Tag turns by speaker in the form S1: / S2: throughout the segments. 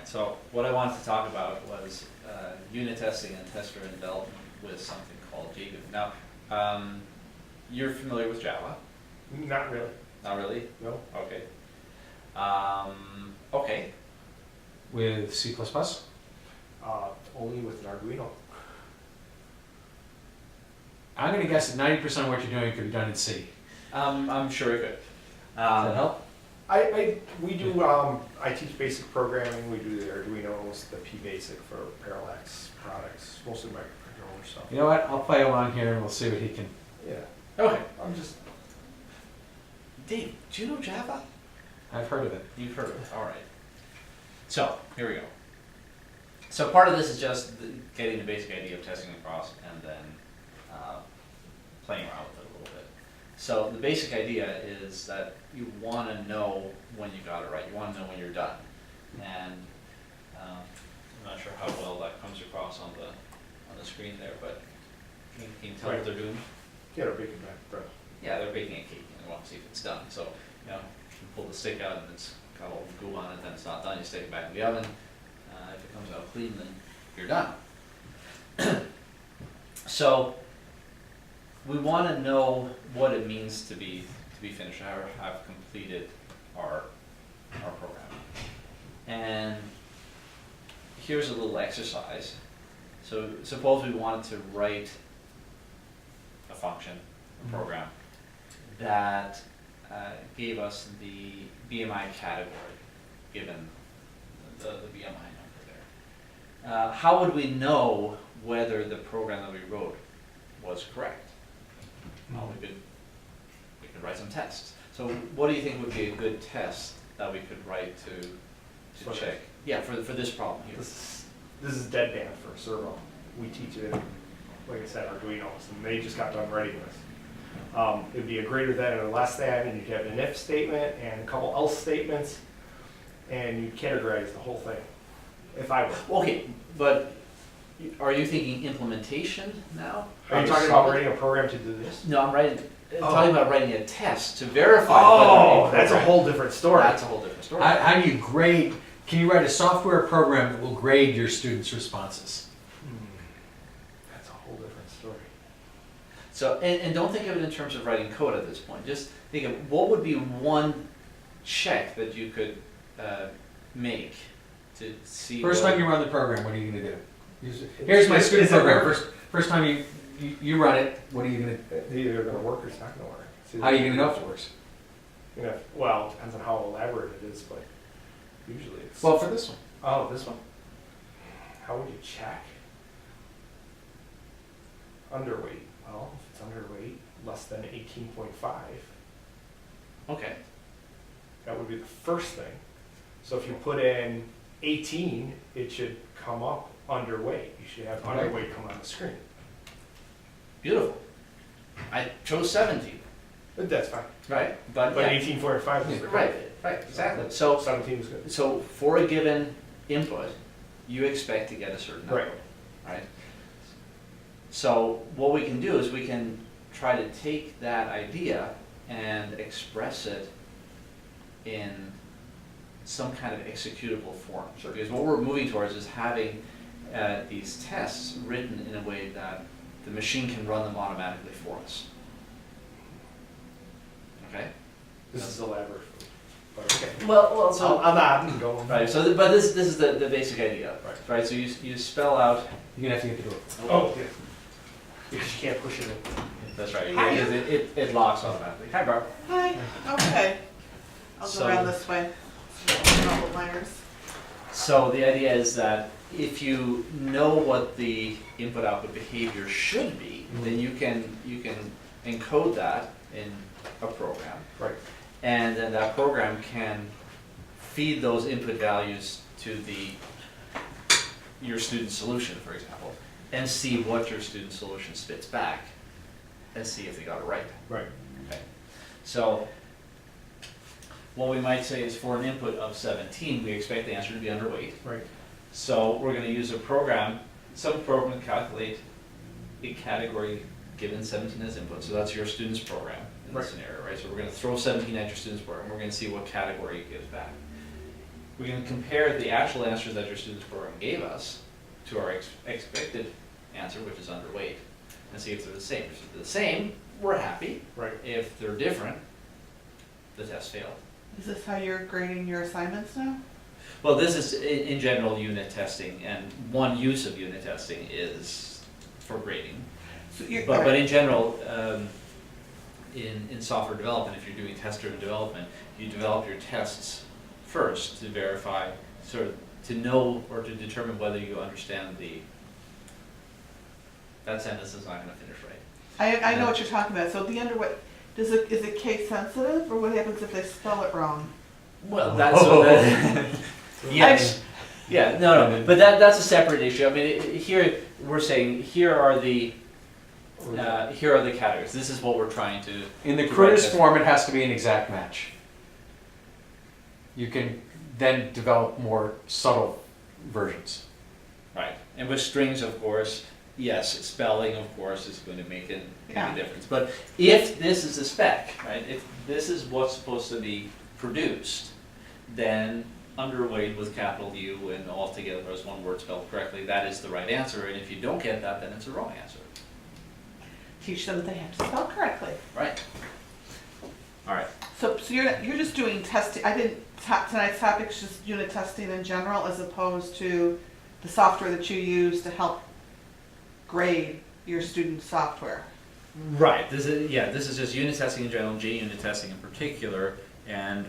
S1: So what I wanted to talk about was unit testing and test-driven development with something called JUnit. Now, you're familiar with Java?
S2: Not really.
S1: Not really?
S2: No.
S1: Okay. Okay.
S3: With C++?
S2: Only with an Arduino.
S3: I'm going to guess that 90% of what you're doing could be done in C.
S1: I'm sure it could.
S3: Does that help?
S2: I teach basic programming. We do the Arduinos, the P-Basic for Parallax products, mostly microcontroller stuff.
S3: You know what? I'll play along here and we'll see what he can.
S2: Yeah.
S1: Okay.
S2: I'm just.
S1: Dave, do you know Java?
S3: I've heard of it.
S1: You've heard of it, all right. So, here we go. So part of this is just getting the basic idea of testing across and then playing around with it a little bit. So the basic idea is that you want to know when you got it right. You want to know when you're done. And I'm not sure how well that comes across on the screen there, but can you tell what they're doing?
S2: Yeah, they're baking bread.
S1: Yeah, they're baking a cake and they want to see if it's done. So, you know, you pull the stick out and it's got all the goo on it, then it's not done, you stick it back in the oven. If it comes out clean, then you're done. So, we want to know what it means to be finished, or have completed our program. And here's a little exercise. So, suppose we wanted to write a function, a program, that gave us the BMI category, given the BMI number there. How would we know whether the program that we wrote was correct? Well, we could write some tests. So what do you think would be a good test that we could write to check? Yeah, for this problem here.
S2: This is deadband for servo. We teach it in, like I said, Arduinos, and they just got done writing this. It'd be a greater than and a less than, and you'd have an if statement and a couple else statements, and you'd categorize the whole thing. If I were.
S1: Okay, but are you thinking implementation now?
S2: Are you talking about writing a program to do this?
S1: No, I'm talking about writing a test to verify
S2: Oh,
S1: whether
S2: that's a whole different story.
S1: That's a whole different story.
S3: How do you grade? Can you write a software program that will grade your students' responses?
S2: That's a whole different story.
S1: So, and don't think of it in terms of writing code at this point. Just think of what would be one check that you could make to see.
S3: First
S1: whether-
S3: time you run the program, what are you going to do? Here's my student program. First time you run it, what are you going to?
S2: It's either going to work or it's not going to work.
S3: How are you going to know if it works?
S2: You know, well, it depends on how elaborate it is, but usually it's.
S3: Well, for this one.
S2: Oh, this one? How would you check? Underweight. Well, if it's underweight, less than 18.5,
S1: Okay.
S2: that would be the first thing. So if you put in 18, it should come up underweight. You should have
S3: Right.
S2: underweight come on the screen.
S1: Beautiful. I chose 17.
S2: But that's fine.
S1: Right. But
S2: But
S1: yeah.
S2: 18.5 is
S1: Right. Right. Exactly. So
S2: 17 is good.
S1: So for a given input, you expect to get a certain number, right? So what we can do is we can try to take that idea and express it in some kind of executable form. So because what we're moving towards is having these tests written in a way that the machine can run them automatically for us. Okay?
S2: This is elaborate. But okay.
S1: Well,
S2: So I'm not going.
S1: right. So, but this is the basic idea,
S2: Right.
S1: right? So you spell out.
S3: You're going to have to get the door.
S2: Oh, yeah. Because you can't push it in.
S1: That's right.
S4: Hi.
S1: Because it locks automatically. Hi, Barb.
S4: Hi, okay. I'll
S1: So-
S4: go around this way. Double wires.
S1: So the idea is that if you know what the input-output behavior should be, then you can encode that in a program,
S2: Right.
S1: and then that program can feed those input values to your student solution, for example, and see what your student solution spits back, and see if they got it right.
S2: Right.
S1: Okay. So what we might say is for an input of 17, we expect the answer to be underweight.
S2: Right.
S1: So we're going to use a program, some program to calculate a category given 17 as input. So that's your student's program in this
S2: Right.
S1: scenario, right? So we're going to throw 17 at your student's program. We're going to see what category it gives back. we can compare the actual answers that your students program gave us to our expected answer, which is underweight, and see if they're the same. If they're the same, we're happy.
S2: Right.
S1: If they're different, the test failed.
S4: Is this how you're grading your assignments now?
S1: Well, this is in general unit testing, and one use of unit testing is for grading.
S4: So you're,
S1: But in general, in software development, if you're doing test-driven development, you develop your tests first to verify, sort of, to know or to determine whether you understand that sentence is not going to finish right.
S4: I know what you're talking about. So the underweight, is it case sensitive, or what happens if they spell it wrong?
S1: Well, that's yes, yeah, no, but that's a separate issue. I mean, here we're saying here are the categories. This is what we're trying to.
S3: In the
S1: to
S3: quiz
S1: write
S3: form, it has to be an exact match. You can then develop more subtle versions.
S1: Right, and with strings, of course, yes, spelling, of course, is going to make
S4: Yeah.
S1: a difference. But if this is the spec, right, if this is what's supposed to be produced, then underweight with capital U and all together as one word spelled correctly, that is the right answer. And if you don't get that, then it's a wrong answer.
S4: Teach them that they have to spell correctly.
S1: Right. All right.
S4: So you're just doing testing. Tonight's topic is just unit testing in general, as opposed to the software that you use to help grade your student software.
S1: Right. This is just unit testing in general, JUnit testing in particular, and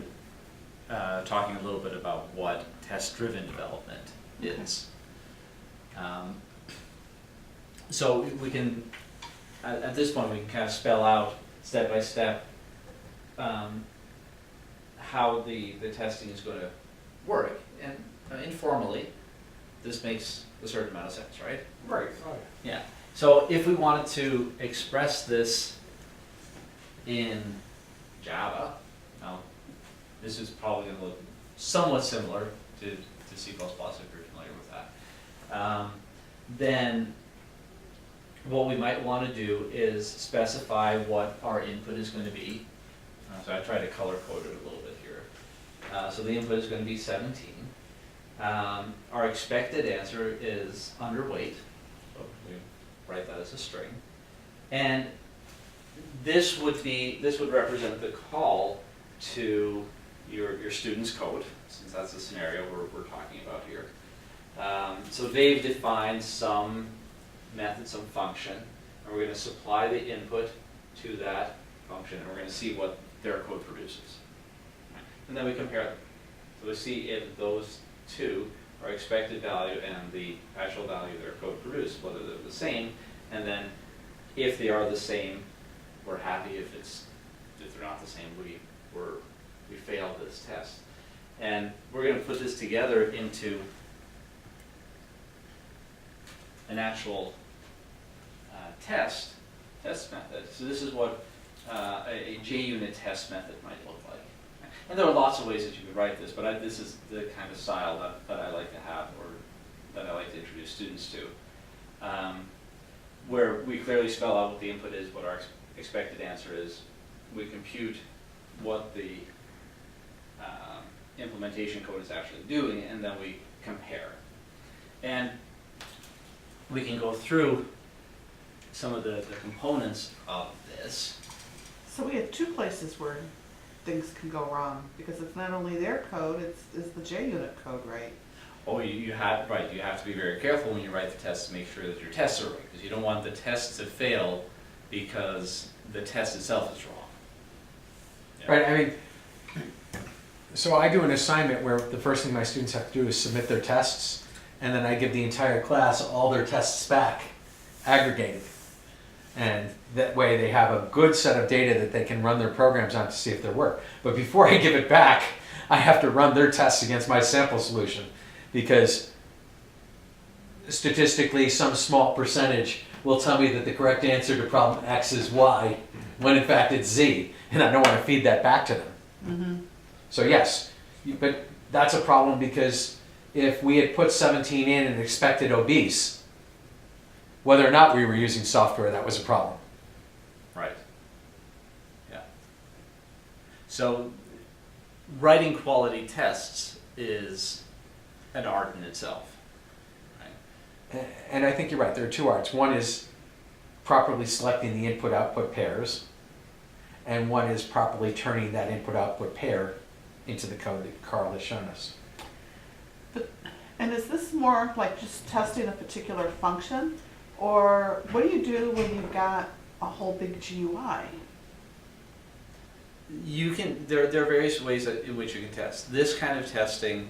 S1: talking a little bit about what test-driven development is. So we can, at this point, we can kind of spell out step by step how the testing is going to work, and informally, this makes a certain amount of sense, right?
S2: Right.
S1: Yeah. So if we wanted to express this in Java, now this is probably going to look somewhat similar to C++ if you're familiar with that. Then what we might want to do is specify what our input is going to be. So I tried to color code it a little bit here. So the input is going to be 17. Our expected answer is underweight. So we write that as a string. And this would represent the call to your student's code, since that's the scenario we're talking about here. So they've defined some method, some function, and we're going to supply the input to that function, and we're going to see what their code produces. And then we compare them. So we see if those two are expected value and the actual value their code produced, whether they're the same, and then if they are the same, we're happy. If they're not the same, we failed this test. And we're going to put this together into an actual test method. So this is what a JUnit test method might look like. And there are lots of ways that you could write this, but this is the kind of style that I like to have, or that I like to introduce students to, where we clearly spell out what the input is, what our expected answer is. We compute what the implementation code is actually doing, and then we compare. And we can go through some of the components of this.
S4: So we have two places where things can go wrong, because it's not only their code, it's the JUnit code, right?
S1: Oh, you have to be very careful when you write the tests to make sure that your tests are right, because you don't want the test to fail because the test itself is wrong. Yeah.
S3: Right, I mean, so I do an assignment where the first thing my students have to do is submit their tests, and then I give the entire class all their tests back, aggregated. And that way they have a good set of data that they can run their programs on to see if they work. But before I give it back, I have to run their tests against my sample solution, because statistically some small percentage will tell me that the correct answer to problem X is Y, when in fact it's Z, and I don't want to feed that back to them.
S4: Mm-hmm.
S3: So yes, but that's a problem, because if we had put 17 in and expected obese, whether or not we were using software, that was a problem.
S1: Right. Yeah. So writing quality tests is an art in itself. Right?
S3: And I think you're right, there are two arts. One is properly selecting the input-output pairs, and one is properly turning that input-output pair into the code that Carl has shown us.
S4: And is this more like just testing a particular function? Or what do you do when you've got a whole big GUI?
S1: You can, there are various ways in which you can test. This kind of testing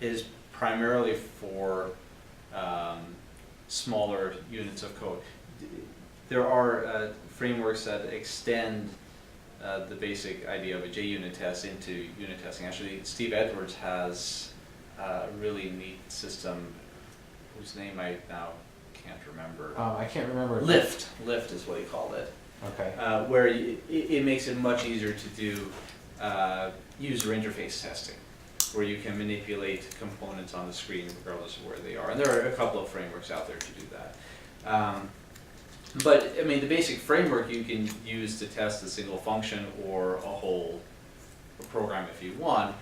S1: is primarily for smaller units of code. There are frameworks that extend the basic idea of a JUnit test into unit testing. Actually, Steve Edwards has a really neat system whose name I now can't remember.
S3: I can't remember.
S1: Lift is what he called it.
S3: Okay.
S1: Where it makes it much easier to do user interface testing, where you can manipulate components on the screen regardless of where they are. And there are a couple of frameworks out there to do that. But I mean, the basic framework you can use to test a single function or a whole program if you want.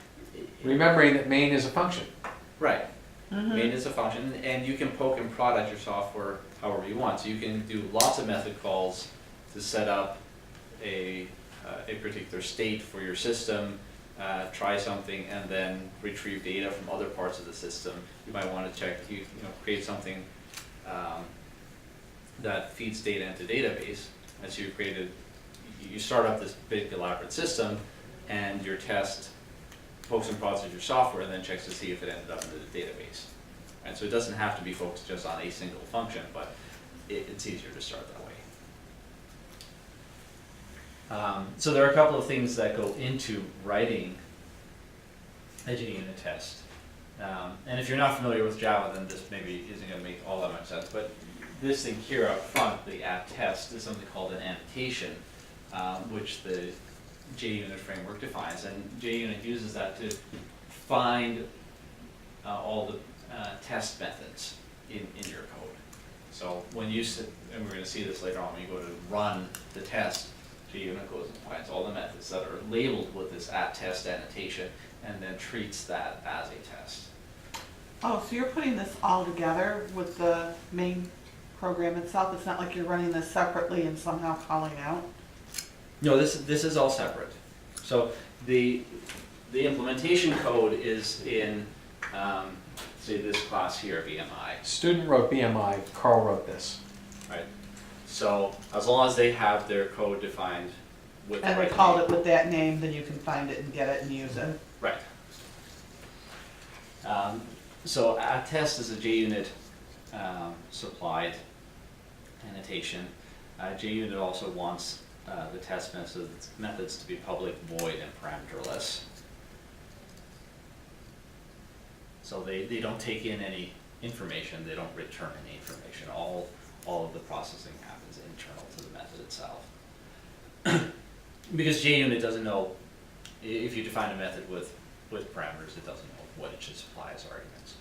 S3: Remembering that main is a function.
S1: Right. Main is a function, and you can poke and prod at your software however you want. So you can do lots of method calls to set up a particular state for your system, try something, and then retrieve data from other parts of the system. You might want to check, create something that feeds data into database. And so you start up this big elaborate system, and your test pokes and prods at your software and then checks to see if it ended up in the database. And so it doesn't have to be focused just on a single function, but it's easier to start that way. So there are a couple of things that go into writing a JUnit test. And if you're not familiar with Java, then this maybe isn't going to make all that much sense. But this thing here up front, the app test, is something called an annotation, which the JUnit framework defines. And JUnit uses that to find all the test methods in your code. So when you sit, and we're going to see this later on, when you go to run the test, JUnit goes and finds all the methods that are labeled with this @test annotation and then treats that as a test.
S4: Oh, so you're putting this all together with the main program itself? It's not like you're running this separately and somehow calling out?
S1: No, this is all separate. So the implementation code is in, say, this class here, BMI.
S3: Student wrote BMI, Carl wrote this.
S1: Right. So as long as they have their code defined with the
S4: And we
S1: right
S4: called
S1: name.
S4: it with that name, then you can find it and get it and use it.
S1: Right. So @test is a JUnit supplied annotation. JUnit also wants the test methods to be public, void, and parameterless. So they don't take in any information, they don't return any information. All of the processing happens internal to the method itself. Because JUnit doesn't know, if you define a method with parameters, it doesn't know what it should supply as arguments.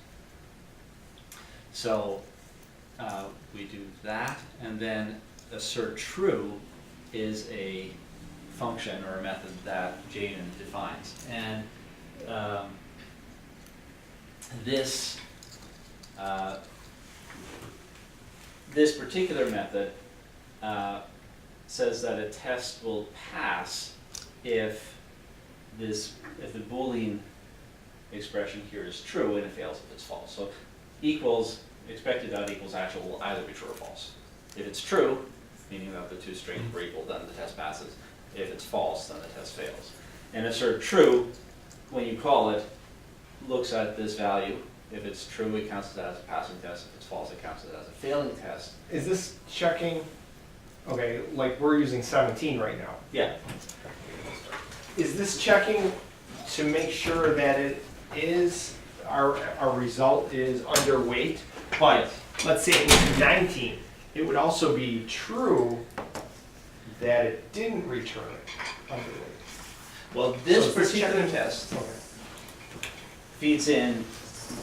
S1: So we do that, and then assert true is a function or a method that JUnit defines. And this particular method says that a test will pass if the Boolean expression here is true, and it fails if it's false. So equals, expected dot equals actual will either be true or false. If it's true, meaning that the two strings were equal, then the test passes. If it's false, then the test fails. And assert true, when you call it, looks at this value. If it's true, it counts it as a passing test. If it's false, it counts it as a failing test.
S2: Is this checking, okay, like we're using 17 right now.
S1: Yeah.
S2: Is this checking to make sure that it is, our result is underweight? But let's say it was 19. It would also be true that it didn't return underweight.
S1: Well, this
S2: So is this
S1: particular
S2: checking-
S1: test
S2: Okay.
S1: feeds in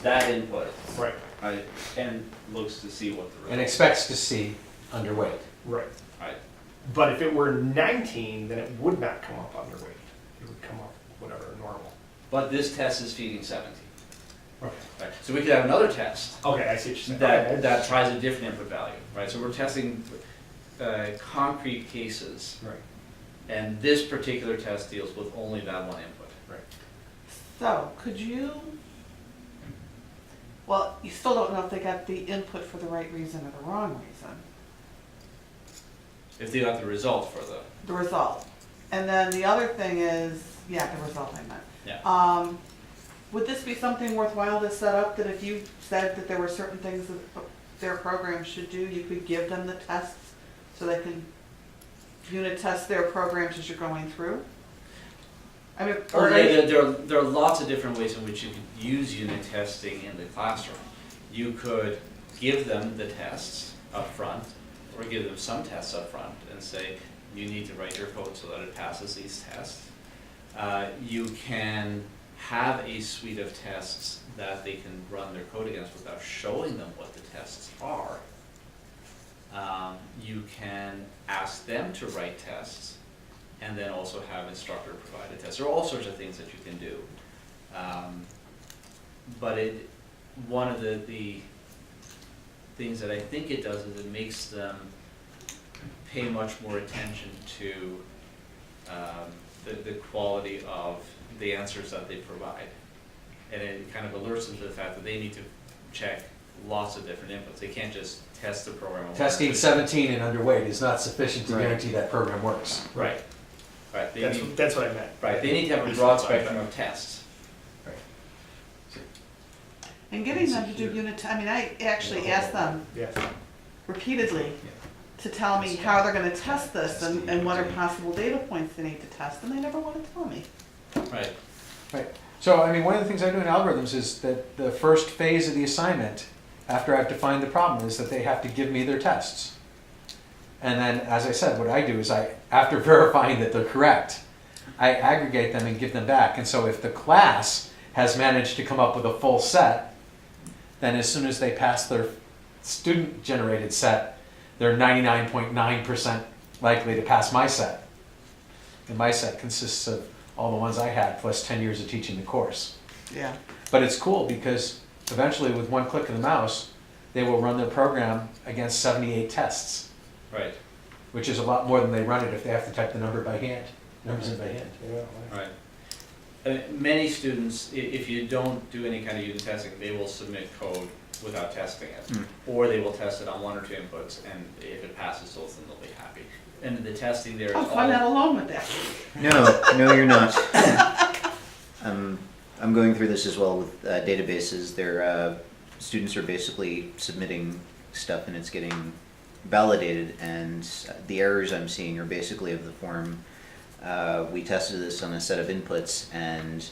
S1: that input,
S2: Right,
S1: right, and looks to see what the result
S3: And expects to see underweight.
S2: right.
S1: right.
S2: But if it were 19, then it would not come up underweight. It would come up whatever, normal.
S1: But this test is feeding 17. So we could have another test
S2: Okay, I see what you're saying. Okay.
S1: that tries a different input value, right? So we're testing concrete cases,
S2: Right,
S1: and this particular test deals with only that one input.
S2: right.
S4: So, could you, well, you still don't know if they got the input for the right reason or the wrong reason,
S1: If they got the result for
S4: the result. And then the other thing is, yeah, the result I meant.
S1: yeah.
S4: Would this be something worthwhile to set up, that if you said that there were certain things that their program should do, you could give them the tests so they can unit test their programs as you're going through? I mean,
S1: Or
S4: or
S1: there are lots of different ways in which you could use unit testing in the classroom. You could give them the tests up front, or give them some tests up front and say, you need to write your code so that it passes these tests. You can have a suite of tests that they can run their code against without showing them what the tests are. You can ask them to write tests, and then also have instructor provided tests. There are all sorts of things that you can do. But one of the things that I think it does is it makes them pay much more attention to the quality of the answers that they provide. And it kind of alerts them to the fact that they need to check lots of different inputs. They can't just test the program. on
S3: Testing
S1: one.
S3: 17 and underweight is not sufficient to
S5: Right.
S3: guarantee that program works.
S1: Right. Right. They need,
S2: That's what I meant.
S1: right. They need to have a broad spectrum of tests.
S4: and getting them to do unit, I mean, I actually asked them
S2: Yes.
S4: repeatedly to tell me how they're gonna test this and what are possible data points they need to test, and they never wanna tell me.
S1: Right.
S3: Right. So, I mean, one of the things I do in algorithms is that the first phase of the assignment, after I've defined the problem, is that they have to give me their tests. And then, as I said, what I do is after verifying that they're correct, I aggregate them and give them back. And so if the class has managed to come up with a full set, then as soon as they pass their student-generated set, they're 99.9% likely to pass my set. And my set consists of all the ones I had plus 10 years of teaching the course.
S4: Yeah.
S3: But it's cool because eventually with one click of the mouse, they will run their program against 78 tests,
S1: Right.
S3: which is a lot more than they run it if they have to type the number by hand, numbers in by hand.
S2: Yeah.
S1: Right. Many students, if you don't do any kind of unit testing, they will submit code without testing it.
S5: Hmm.
S1: Or they will test it on one or two inputs, and if it passes those, then they'll be happy. And the testing there is
S4: Oh, I'm not alone with that.
S5: No, you're not. I'm going through this as well with databases. Their students are basically submitting stuff and it's getting validated, and the errors I'm seeing are basically of the form. We tested this on a set of inputs, and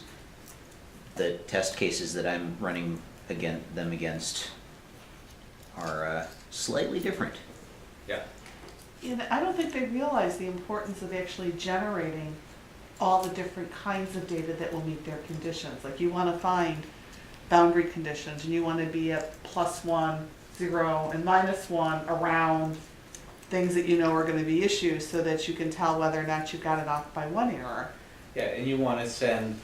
S5: the test cases that I'm running them against are slightly different.
S1: Yeah.
S4: And I don't think they realize the importance of actually generating all the different kinds of data that will meet their conditions. Like you want to find boundary conditions, and you want to be at +1, 0, and -1 around things that you know are going to be issues, so that you can tell whether or not you got it off by one error.
S1: Yeah, and you want to send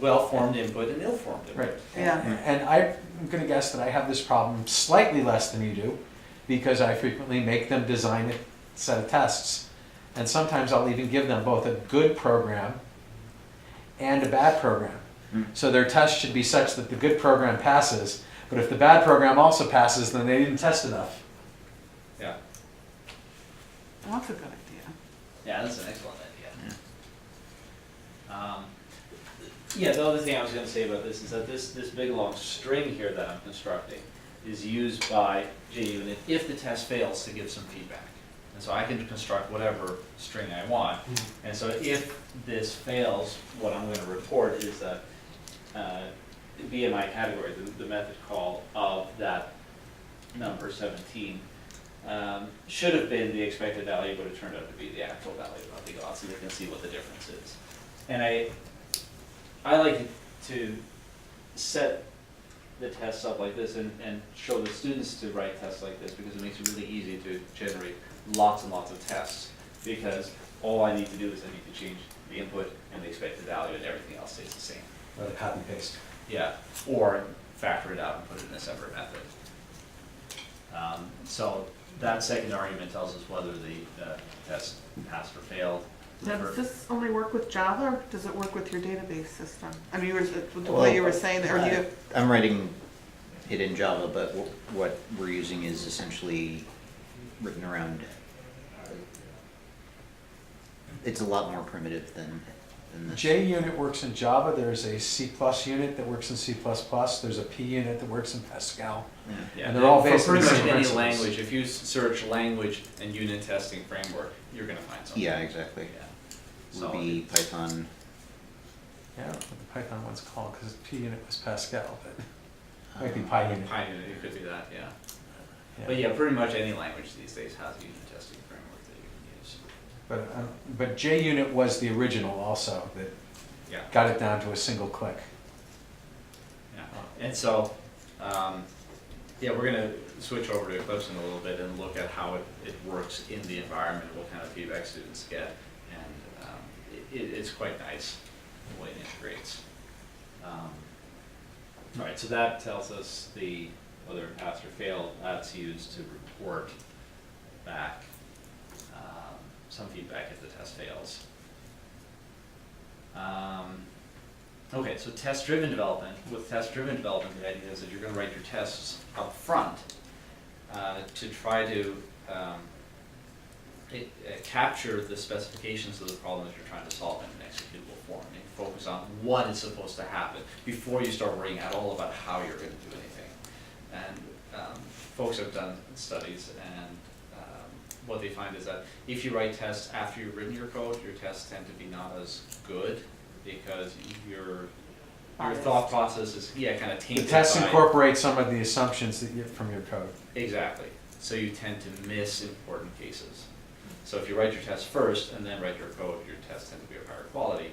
S1: well-formed input and ill-formed input.
S3: Right.
S4: Yeah.
S3: And I'm going to guess that I have this problem slightly less than you do, because I frequently make them design a set of tests. And sometimes I'll even give them both a good program and a bad program. So their test should be such that the good program passes, but if the bad program also passes, then they didn't test enough.
S1: Yeah.
S4: Well, that's a good idea.
S1: Yeah, that's an excellent idea. Yeah, the other thing I was going to say about this is that this big long string here that I'm constructing is used by JUnit if the test fails to give some feedback. And so I can construct whatever string I want. And so if this fails, what I'm going to report is that BMI category, the method call of that number 17, should have been the expected value, but it turned out to be the actual value of the got, so they can see what the difference is. And I like to set the tests up like this and show the students to write tests like this, because it makes it really easy to generate lots and lots of tests, because all I need to do is I need to change the input and the expected value, and everything else stays the same.
S3: Or the copy paste.
S1: Yeah, or factor it out and put it in a separate method. So that second argument tells us whether the test passed or failed.
S4: Now, does this only work with Java, or does it work with your database system? I mean, the
S5: Well,
S4: way you were saying, or do you,
S5: I'm writing it in Java, but what we're using is essentially written around. It's a lot more primitive than this.
S3: JUnit works in Java, there's a C+ unit that works in C++, there's a P unit that works in Pascal.
S5: Yeah.
S1: Yeah,
S3: And they're all
S1: for
S3: based on
S1: pretty
S3: the
S1: much
S3: same
S1: any
S3: principles.
S1: language. If you search language and unit testing framework, you're gonna find something.
S5: Yeah, exactly.
S1: Yeah.
S5: Would
S1: So
S5: be Python.
S3: Yeah, I don't know what the Python one's called, because P unit was Pascal, but it might be Pi unit.
S1: PyUnit, it could be that, yeah.
S3: Yeah.
S1: But yeah, pretty much any language these days has a unit testing framework that you can use.
S3: But JUnit was the original also, that
S1: Yeah.
S3: got it down to a single click.
S1: Yeah, and so, yeah, we're gonna switch over to Eclipse in a little bit and look at how it works in the environment, what kind of feedback students get, and it's quite nice the way it integrates. All right, so that tells us whether it passed or failed. That's used to report back some feedback if the test fails. Okay, so test-driven development. With test-driven development, the idea is that you're going to write your tests up front to try to capture the specifications of the problem that you're trying to solve in an executable form, and focus on what is supposed to happen before you start worrying at all about how you're going to do anything. And folks have done studies, and what they find is that if you write tests after you've written your code, your tests tend to be not as good, because your thought process is, kind of
S3: The
S1: tainted
S3: tests
S1: by-
S3: incorporate some of the assumptions that you from your code.
S1: Exactly. So you tend to miss important cases. So if you write your test first and then write your code, your tests tend to be of higher quality.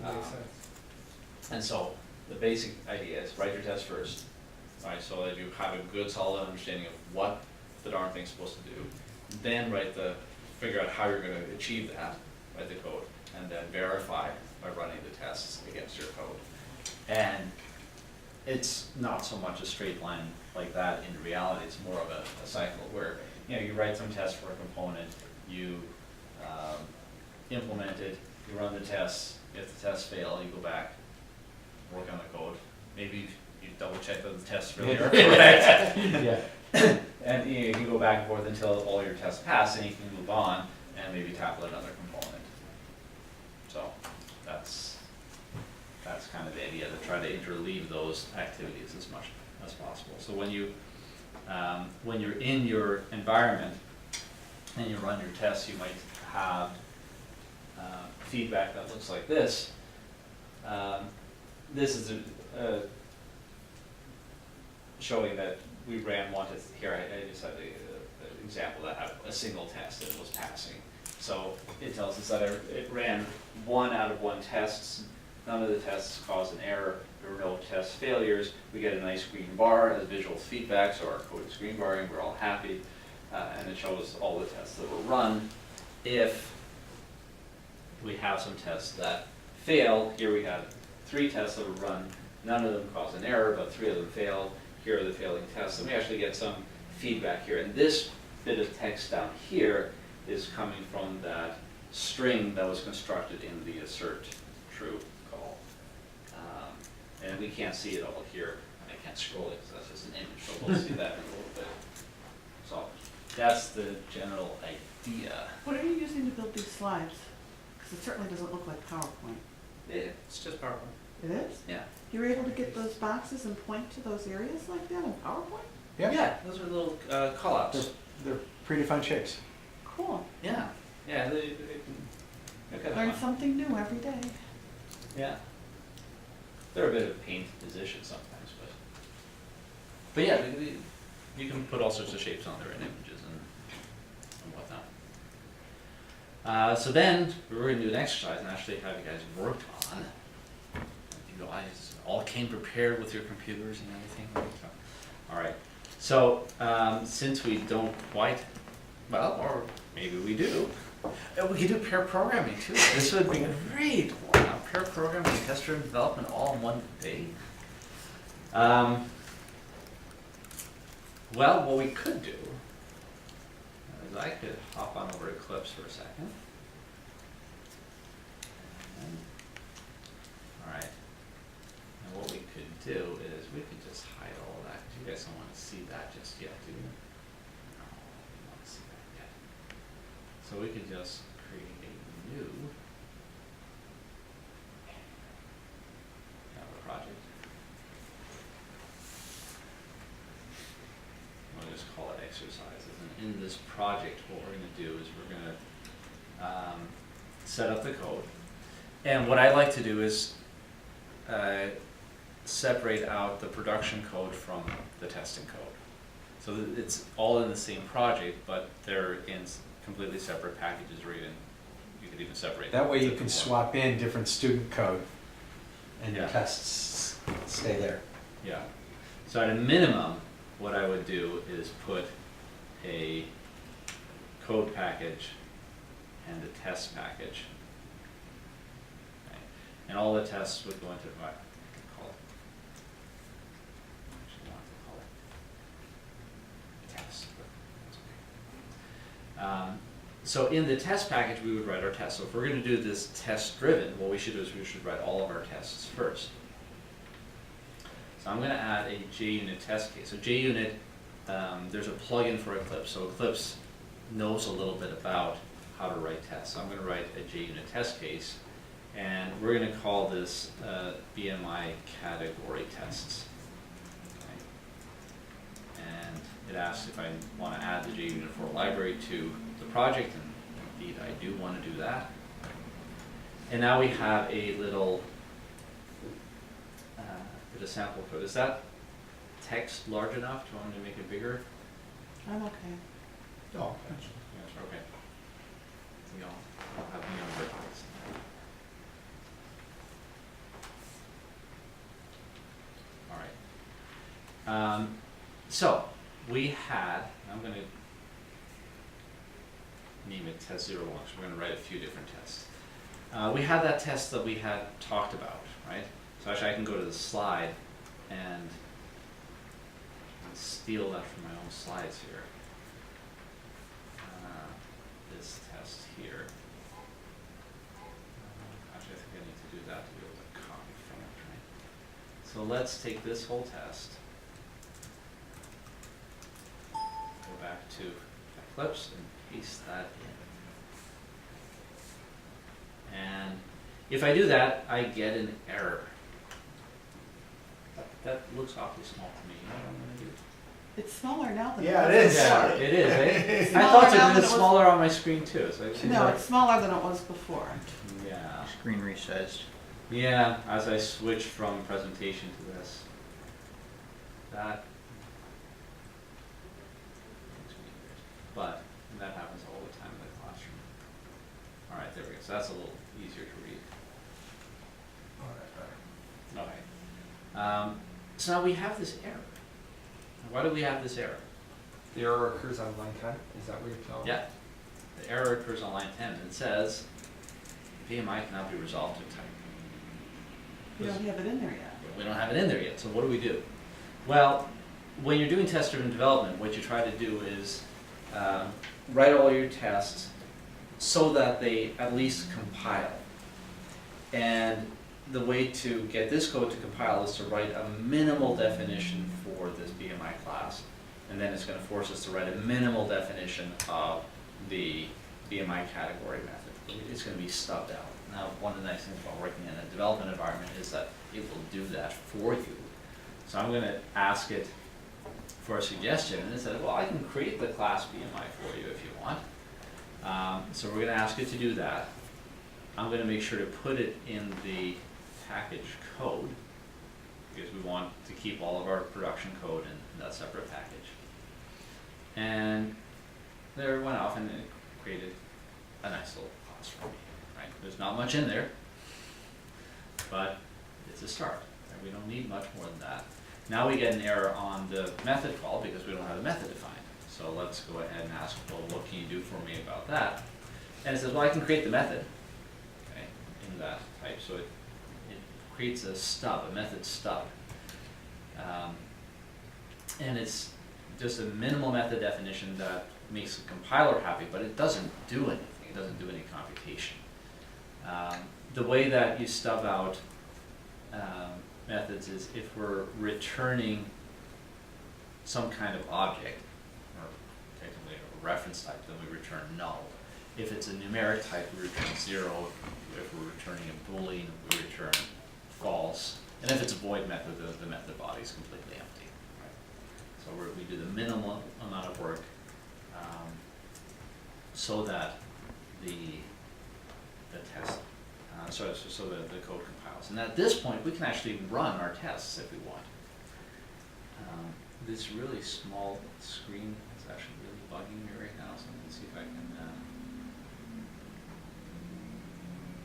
S2: That makes sense.
S1: And so the basic idea is write your test first, right? So that you have a good, solid understanding of what the darn thing's supposed to do. Then figure out how you're going to achieve that, write the code, and then verify by running the tests against your code. And it's not so much a straight line like that in reality. It's more of a cycle where you write some tests for a component, you implement it, you run the tests. If the tests fail, you go back, work on the code. Maybe you double check that the tests really are correct.
S3: Yeah.
S1: And you can go back and forth until all your tests pass, and you can move on and maybe tackle another component. So that's kind of the idea, to try to interleave those activities as much as possible. So when you're in your environment and you run your tests, you might have feedback that looks like this. This is showing that we ran one test. Here I just had an example that had a single test that was passing. So it tells us that it ran 1 out of 1 tests. None of the tests caused an error. There were no test failures. We get a nice green bar as visual feedback, so our code is green barring, we're all happy. And it shows all the tests that were run. If we have some tests that fail, here we had 3 tests that were run. None of them caused an error, but 3 of them failed. Here are the failing tests. And we actually get some feedback here. And this bit of text down here is coming from that string that was constructed in the assert true call. And we can't see it all here. I can't scroll it because that's just an image, but we'll see that in a little bit. So that's the general idea.
S4: what are you using to build these slides? Because it certainly doesn't look like PowerPoint.
S1: It's just PowerPoint.
S4: It is?
S1: Yeah.
S4: You were able to get those boxes and point to those areas like that in PowerPoint?
S1: Yeah, those are little call-outs.
S3: They're predefined shapes.
S4: Cool.
S1: Yeah, they're kind of
S4: Learn
S1: fun.
S4: something new every day.
S1: Yeah. They're a bit of a pain to position sometimes, but yeah, you can put all sorts of shapes on there in images and whatnot. So then we're going to do an exercise and actually have you guys work on. You guys all came prepared with your computers and everything. All right. So since we don't quite, well, or maybe we do. We could do pair programming too. This would be great. Wow, pair programming and test-driven development all in one day. Well, what we could do is I could hop on over to Eclipse for a second. Alright. And what we could do is we could just hide all of that, because you guys don't want to see that just yet, do you? No, you don't want to see that yet. So we could just create a new project. We'll just call it exercises. And in this project, what we're going to do is we're going to set up the code. And what I like to do is separate out the production code from the testing code. So that it's all in the same project, but they're in completely separate packages, or even you could even separate
S3: That way you
S1: them.
S3: can swap in different student code and your
S1: Yeah.
S3: tests stay there.
S1: Yeah. So at a minimum, what I would do is put a code package and a test package. Okay. And all the tests would go into what I could call it. I actually want to call it tests, but that's okay. So in the test package, we would write our tests. So if we're going to do this test driven, what we should do is we should write all of our tests first. So I'm going to add a JUnit test case. So JUnit, there's a plugin for Eclipse. So Eclipse knows a little bit about how to write tests. So I'm going to write a JUnit test case, and we're going to call this BMI category tests. Okay. And it asks if I want to add the JUnit4 library to the project, and indeed I do want to do that. And now we have a little bit of sample code. Is that text large enough? Do you want me to make it bigger?
S4: I'm okay.
S2: Oh,
S1: Yes, okay. We all have neon verticals. All right. So we had, I'm going to name it test 01, so we're going to write a few different tests. We had that test that we had talked about, right? So actually I can go to the slide and steal that from my own slides here. This test here. Actually, I think I need to do that to be able to copy from it, right? So let's take this whole test, go back to Eclipse and paste that in. And if I do that, I get an error. That looks awfully small to me. You know what I'm going to do?
S4: It's smaller now than
S2: Yeah,
S4: it
S2: it
S4: was
S2: is.
S1: Yeah,
S4: before.
S1: it is, eh? I
S4: Smaller
S1: thought
S4: now
S1: it
S4: than
S1: was
S4: it was-
S1: smaller on my screen too. So it seems
S4: No,
S1: like,
S4: it's smaller than it was before.
S1: yeah.
S5: Screen resized.
S1: Yeah, as I switch from presentation to this, that makes me weird. But that happens all the time in the classroom. All right, there we go. So that's a little easier to read. Okay. So now we have this error. Why do we have this error?
S2: the error occurs on line 10, is that what you're telling me?
S1: Yeah, the error occurs on line 10, and it says BMI cannot be resolved in type.
S4: We don't have it in there yet.
S1: We don't have it in there yet, so what do we do? Well, when you're doing test-driven development, what you try to do is write all your tests so that they at least compile. And the way to get this code to compile is to write a minimal definition for this BMI class, and then it's going to force us to write a minimal definition of the BMI category method. It's going to be stubbed out. Now, one of the nice things about working in a development environment is that it will do that for you. So I'm going to ask it for a suggestion, and it says, well, I can create the class BMI for you if you want. So we're going to ask it to do that. I'm going to make sure to put it in the package code, because we want to keep all of our production code in that separate package. And there it went off and it created a nice little class for me. Right? There's not much in there, but it's a start. And we don't need much more than that. Now we get an error on the method call because we don't have a method defined. So let's go ahead and ask, well, what can you do for me about that? And it says, well, I can create the method, okay, in that type. So it creates a stub, a method stub. And it's just a minimal method definition that makes the compiler happy, but it doesn't do anything. It doesn't do any computation. The way that you stub out methods is if we're returning some kind of object, or technically a reference type, then we return null. If it's a numeric type, we return 0. If we're returning a boolean, we return false. And if it's a void method, the method body is completely empty. Right? So we do the minimal amount of work so that the test, so that the code compiles. And at this point, we can actually run our tests if we want. This really small screen is actually really bugging me right now, so let me see if I can.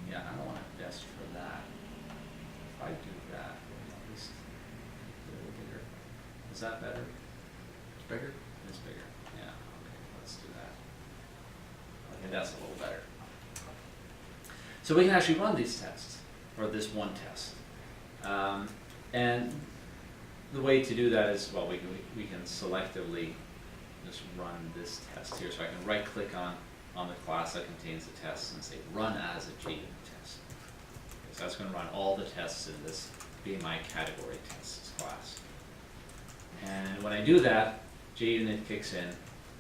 S1: Yeah, I don't want to test for that. If I do that, at least a little bigger. Is that better? It's bigger? It's bigger. Yeah, okay, let's do that. Okay, that's a little better. So we can actually run these tests, or this one test. And the way to do that is, well, we can selectively just run this test here. So I can right click on the class that contains the test and say run as a JUnit test. Okay, so that's going to run all the tests in this BMI category tests class. And when I do that, JUnit kicks in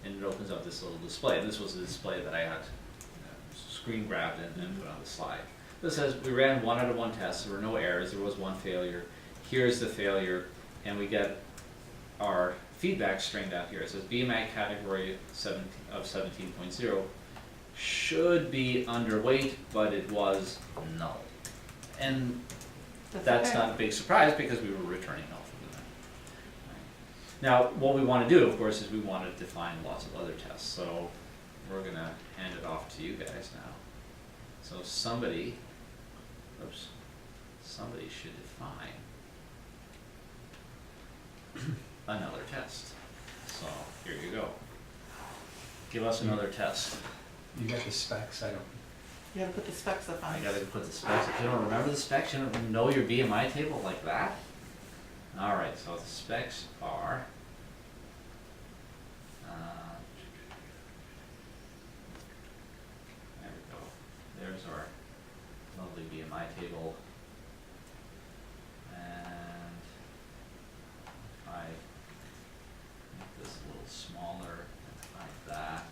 S1: and it opens up this little display. And this was the display that I had screen grabbed and put on the slide. This says we ran 1 out of 1 tests. There were no errors. There was 1 failure. Here's the failure, and we get our feedback string down here. It says BMI category of 17.0 should be underweight, but it was null. And that's
S4: okay.
S1: not a big surprise because we were returning null from them. Now, what we want to do, of course, is we want to define lots of other tests. So we're going to hand it off to you guys now. So somebody should define another test. So here you go. Give us another test.
S3: You got the specs, I don't.
S4: You gotta put the specs up on
S1: I
S4: it.
S1: gotta put the specs. If you don't remember the specs, you don't know your BMI table like that. All right, so the specs are. There we go. There's our lovely BMI table. And if I make this a little smaller and hide that,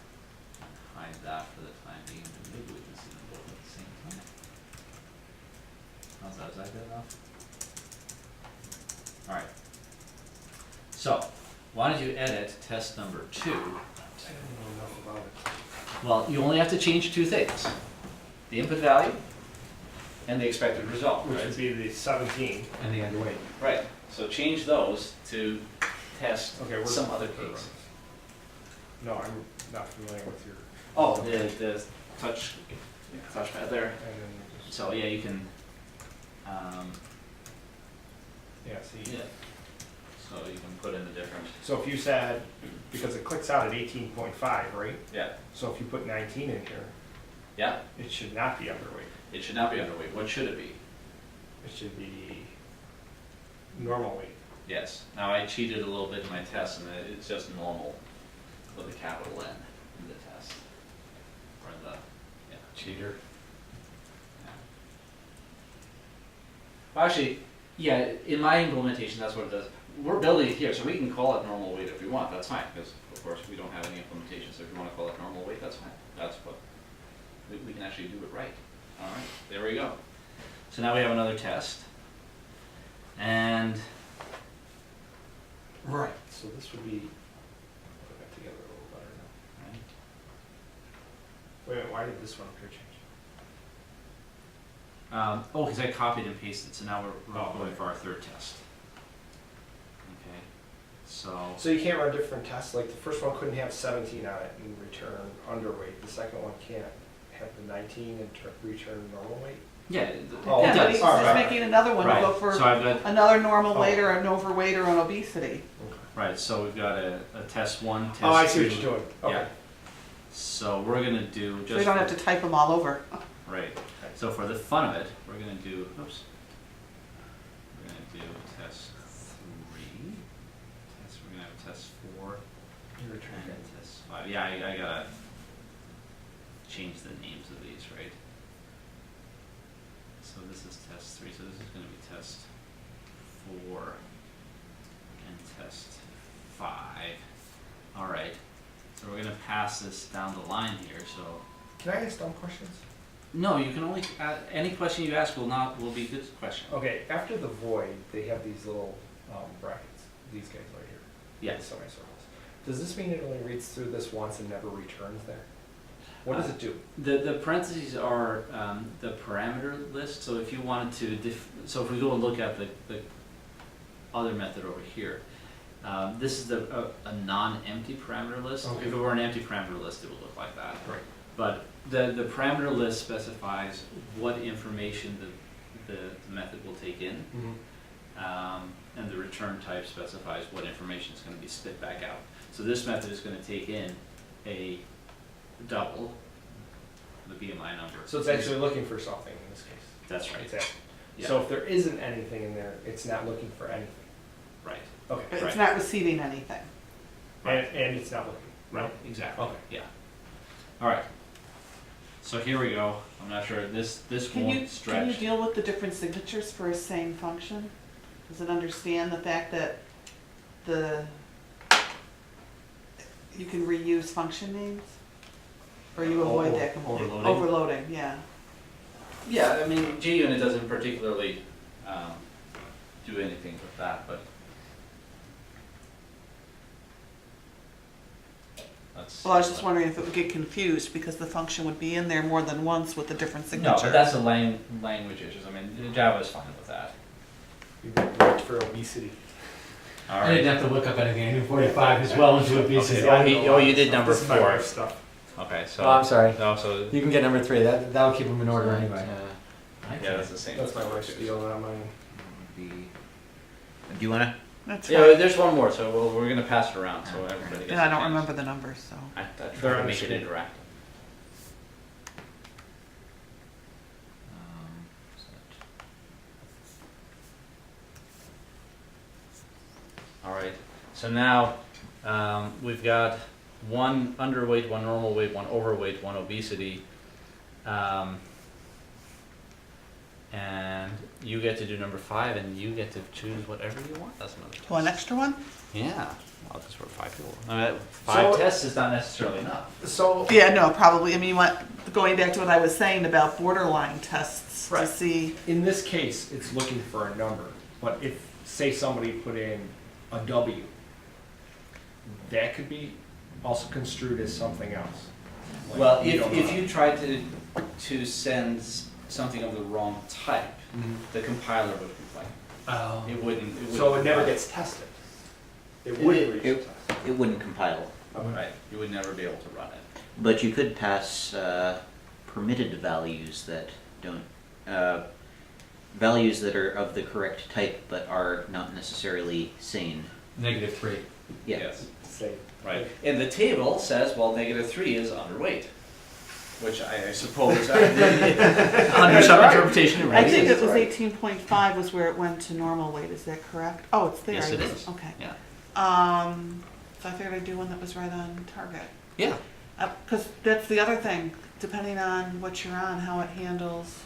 S1: and hide that for the time being, then maybe we can see them both at the same time. How's that? Is that good enough? All right. So, why don't you edit test number 2?
S2: I don't know enough about it.
S1: Well, you only have to change 2 things. The input value and the expected result,
S2: Which
S1: right?
S2: would be the 17.
S3: And the underweight.
S1: Right, so change those to test
S2: Okay, where's
S1: some other case.
S2: No, I'm not familiar with your.
S1: Oh, the touchpad there.
S2: And then just,
S1: So yeah, you can,
S2: yeah, see.
S1: yeah. So you can put in the different,
S2: So if you said, because it clicks out at 18.5, right?
S1: yeah,
S2: So if you put 19 in here,
S1: yeah.
S2: it should not be underweight.
S1: It should not be underweight. What should it be?
S2: It should be normal weight.
S1: Yes. Now I cheated a little bit in my test, and it's just normal with a capital N in the test, or the
S3: Cheater.
S1: Yeah. Well, actually, yeah, in my implementation, that's what it does. We're building it here, so we can call it normal weight if we want. That's fine, because of course we don't have any implementation. So if you want to call it normal weight, that's fine. That's what we can actually do it right. All right, there we go. So now we have another test, and
S2: Right. So this would be, put that together a little better now.
S1: right,
S2: Wait a minute, why did this one appear change?
S1: oh, because I copied and pasted. So now we're going
S2: okay.
S1: for our third test. Okay, so
S2: So you can't run different tests, like the first one couldn't have 17 on it and return underweight, the second one can't have the 19 and return normal weight?
S1: yeah,
S2: Oh,
S1: it
S4: Yeah, but
S1: does.
S4: he's
S2: All
S4: just
S2: right.
S4: making another one to
S1: Right.
S4: go for
S1: So I've got
S4: another normal
S2: Oh.
S4: weight or an overweight or an obesity.
S1: right. So we've got a test 1, test 2.
S2: Oh, I see what you're doing,
S1: Yeah.
S2: okay.
S1: So we're gonna do just.
S4: So you don't have to type them all over.
S1: Right. So for the fun of it, we're gonna do. Oops. We're gonna do test 3. And test 5. Yeah, I gotta change the names of these, right? So this is test 3, so this is gonna be test 4 and test 5. Alright, so we're gonna pass this down the line here, so.
S2: Can I ask dumb questions?
S1: No, you can only, any question you ask will be good question.
S2: Okay, after the void, they have these little brackets, these guys right here.
S1: Yes.
S2: Semicircles. Does this mean it only reads through this once and never returns there? What does it do?
S1: The parentheses are the parameter list, so if you wanted to, so if we go and look at the other method over here, this is a non-empty parameter list.
S2: Okay.
S1: If it were an empty parameter list, it would look like that.
S2: Right.
S1: But the parameter list specifies what information the method will take in, and the return type specifies what information is going to be spit back out. So this method is going to take in a double, the BMI number.
S2: So it's actually looking for something in this case.
S1: That's right.
S2: Exactly.
S1: Yeah.
S2: So if there isn't anything in there, it's not looking for anything.
S1: Right.
S2: Okay.
S4: It's
S1: Right.
S4: not receiving anything.
S2: And it's not looking.
S1: Right. Exactly.
S2: Okay.
S1: Yeah. All right. So here we go. I'm not sure this
S4: Can
S1: won't
S4: you
S1: stretch.
S4: deal with the different signatures for a same function? Does it understand the fact that you can reuse function names? Or you avoid that completely?
S1: Overloading?
S4: Overloading, yeah.
S1: Yeah, I mean, JUnit doesn't particularly do anything with that, but that's.
S4: Well, I was just wondering if it would get confused because the function would be in there more than once with a different
S1: No,
S4: signature.
S1: but that's the language issues. I mean, Java is fine with that.
S2: You looked for obesity.
S1: All
S3: I didn't
S1: right.
S3: have to look up anything. I knew 45 as well into obesity.
S1: Okay. Oh, you did number
S2: This is my
S1: 4.
S2: wife's stuff.
S1: Okay, so.
S3: Oh, I'm sorry.
S1: No, so.
S3: You can get number 3. That'll keep them in order anyway.
S1: Yeah, that's the same.
S2: That's my wife's deal, not mine.
S5: Do you wanna?
S4: That's
S1: Yeah,
S4: right.
S1: there's one more, so we're gonna pass it around so everybody gets.
S4: And I
S1: a
S4: don't
S1: chance.
S4: remember the numbers, so.
S1: I
S2: They're
S1: try
S2: on
S1: to
S2: the
S1: make it
S2: screen.
S1: interactive. All right, so now we've got one underweight, one normal weight, one overweight, one obesity. And you get to do number 5 and you get to choose whatever you want. That's another test.
S4: One extra one?
S1: Yeah, well, that's where 5 people. 5
S2: So-
S1: tests is not necessarily enough.
S2: So,
S4: Yeah, no, probably. I mean, going back to what I was saying about borderline tests to
S2: Right.
S4: see.
S2: in this case, it's looking for a number. But if, say, somebody put in a W, that could be also construed as something else. Like,
S1: Well,
S2: we don't
S1: if
S2: know.
S1: you try to send something of the wrong type, the compiler would complain.
S3: Oh.
S1: It wouldn't.
S2: So it never
S1: compile.
S2: gets tested. It wouldn't reach the
S5: It,
S2: test.
S5: it wouldn't compile.
S1: Right, you would never be able to run it.
S5: But you could pass permitted values that don't, values that are of the correct type but are not necessarily sane.
S3: -3.
S5: Yeah.
S1: Yes,
S2: Say,
S1: right. And the table says, well, -3 is underweight, which I suppose under some interpretation it
S4: I
S1: really
S4: think
S1: is.
S4: it was 18.5 was where it went to normal weight. Is that correct? Oh, it's there.
S1: Yes,
S4: I
S1: it
S4: guess.
S1: is.
S4: Okay.
S1: Yeah.
S4: So I figured I'd do one that was right on target.
S1: Yeah.
S4: Because that's the other thing, depending on what you're on, how it handles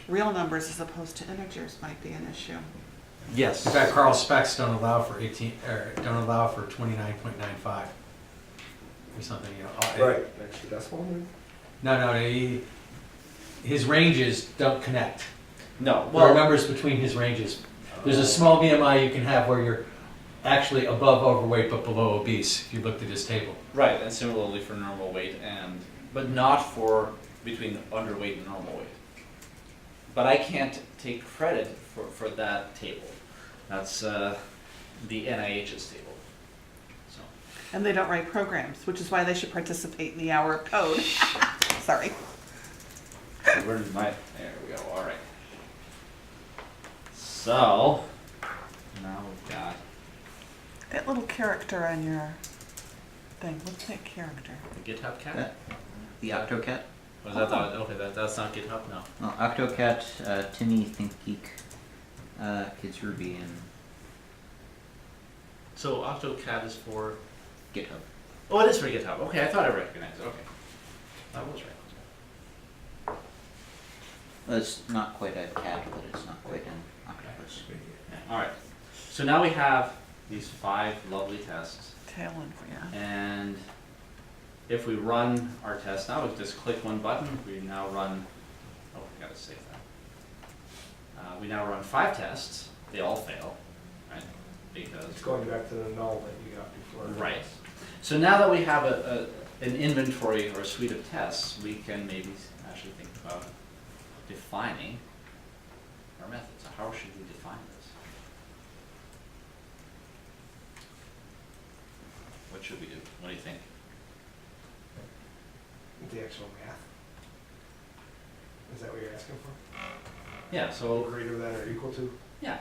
S4: real numbers as opposed to integers might be an issue.
S1: Yes.
S3: In fact, Carl specs don't allow for 29.95 or something. You know.
S2: right, extra decimal.
S3: No, his ranges don't connect.
S1: No.
S3: There are
S1: Well.
S3: numbers between his ranges. There's a small BMI you can have where you're actually above overweight but below obese. If you looked at his table.
S1: Right, and similarly for normal weight but not for between underweight and normal weight. But I can't take credit for that table. That's the NIH's table. So.
S4: And they don't write programs, which is why they should participate in the hour of code. Sorry.
S1: Where did my? There we go. All right. So now we've got.
S4: That little character on your thing, what's that character?
S1: The GitHub cat?
S5: That- The Octocat?
S1: Was that okay? That's not GitHub, no.
S5: Well, Octocat, Timmy, Think Geek, Kids Ruby, and
S1: So AutoCAD is for,
S5: GitHub.
S1: oh, it is for GitHub. Okay, I thought I recognized it. Okay. That was right.
S5: Well, it's not quite a cat, but it's not quite an octopus.
S1: Yeah, all right. So now we have these 5 lovely tests.
S4: Tail end, yeah.
S1: And if we run our test now, we just click one button. We now run, oh, I gotta save that. We now run 5 tests. They all fail, right? Because
S2: It's going back to the null that you got before.
S1: right. So now that we have an inventory or a suite of tests, we can maybe actually think about defining our method. So how should we define this? What should we do? What do you think?
S2: The actual math. Is that what you're asking for?
S1: Yeah, so,
S2: Greater than or equal to?
S1: yeah.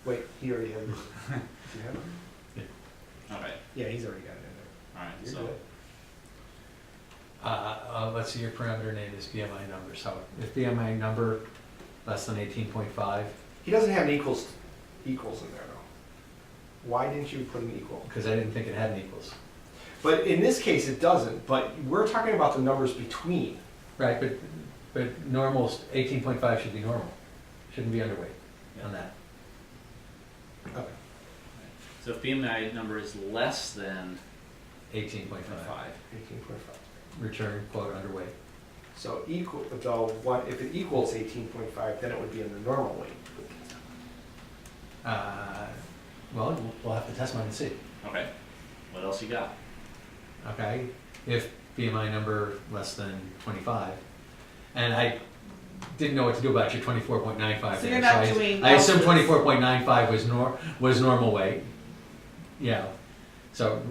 S2: Wait, he already had it. Does he have it?
S1: All right,
S2: Yeah, he's already got it in
S1: all right,
S2: there.
S1: so.
S2: You're good.
S3: Let's see, your parameter name is BMI number, so if BMI number less than 18.5,
S2: He doesn't have an equals in there though. Why didn't you put an equal?
S3: because I didn't think it had an equals.
S2: But in this case, it doesn't, but we're talking about the numbers between.
S3: Right, but normal, 18.5 should be normal, shouldn't be underweight on that.
S2: Okay.
S1: So if BMI number is less than
S3: 18.5,
S1: 5,
S2: 18.5.
S3: return quote underweight.
S2: So equal, though, what, if it equals 18.5, then it would be in the normal weight.
S3: Well, we'll have to test mine and see.
S1: okay. What else you got?
S3: Okay, if BMI number less than 25, and I didn't know what to do about your 24.95.
S4: So you're not
S3: I-
S4: doing
S3: I assumed
S4: else's.
S3: 24.95 was normal weight. Yeah, so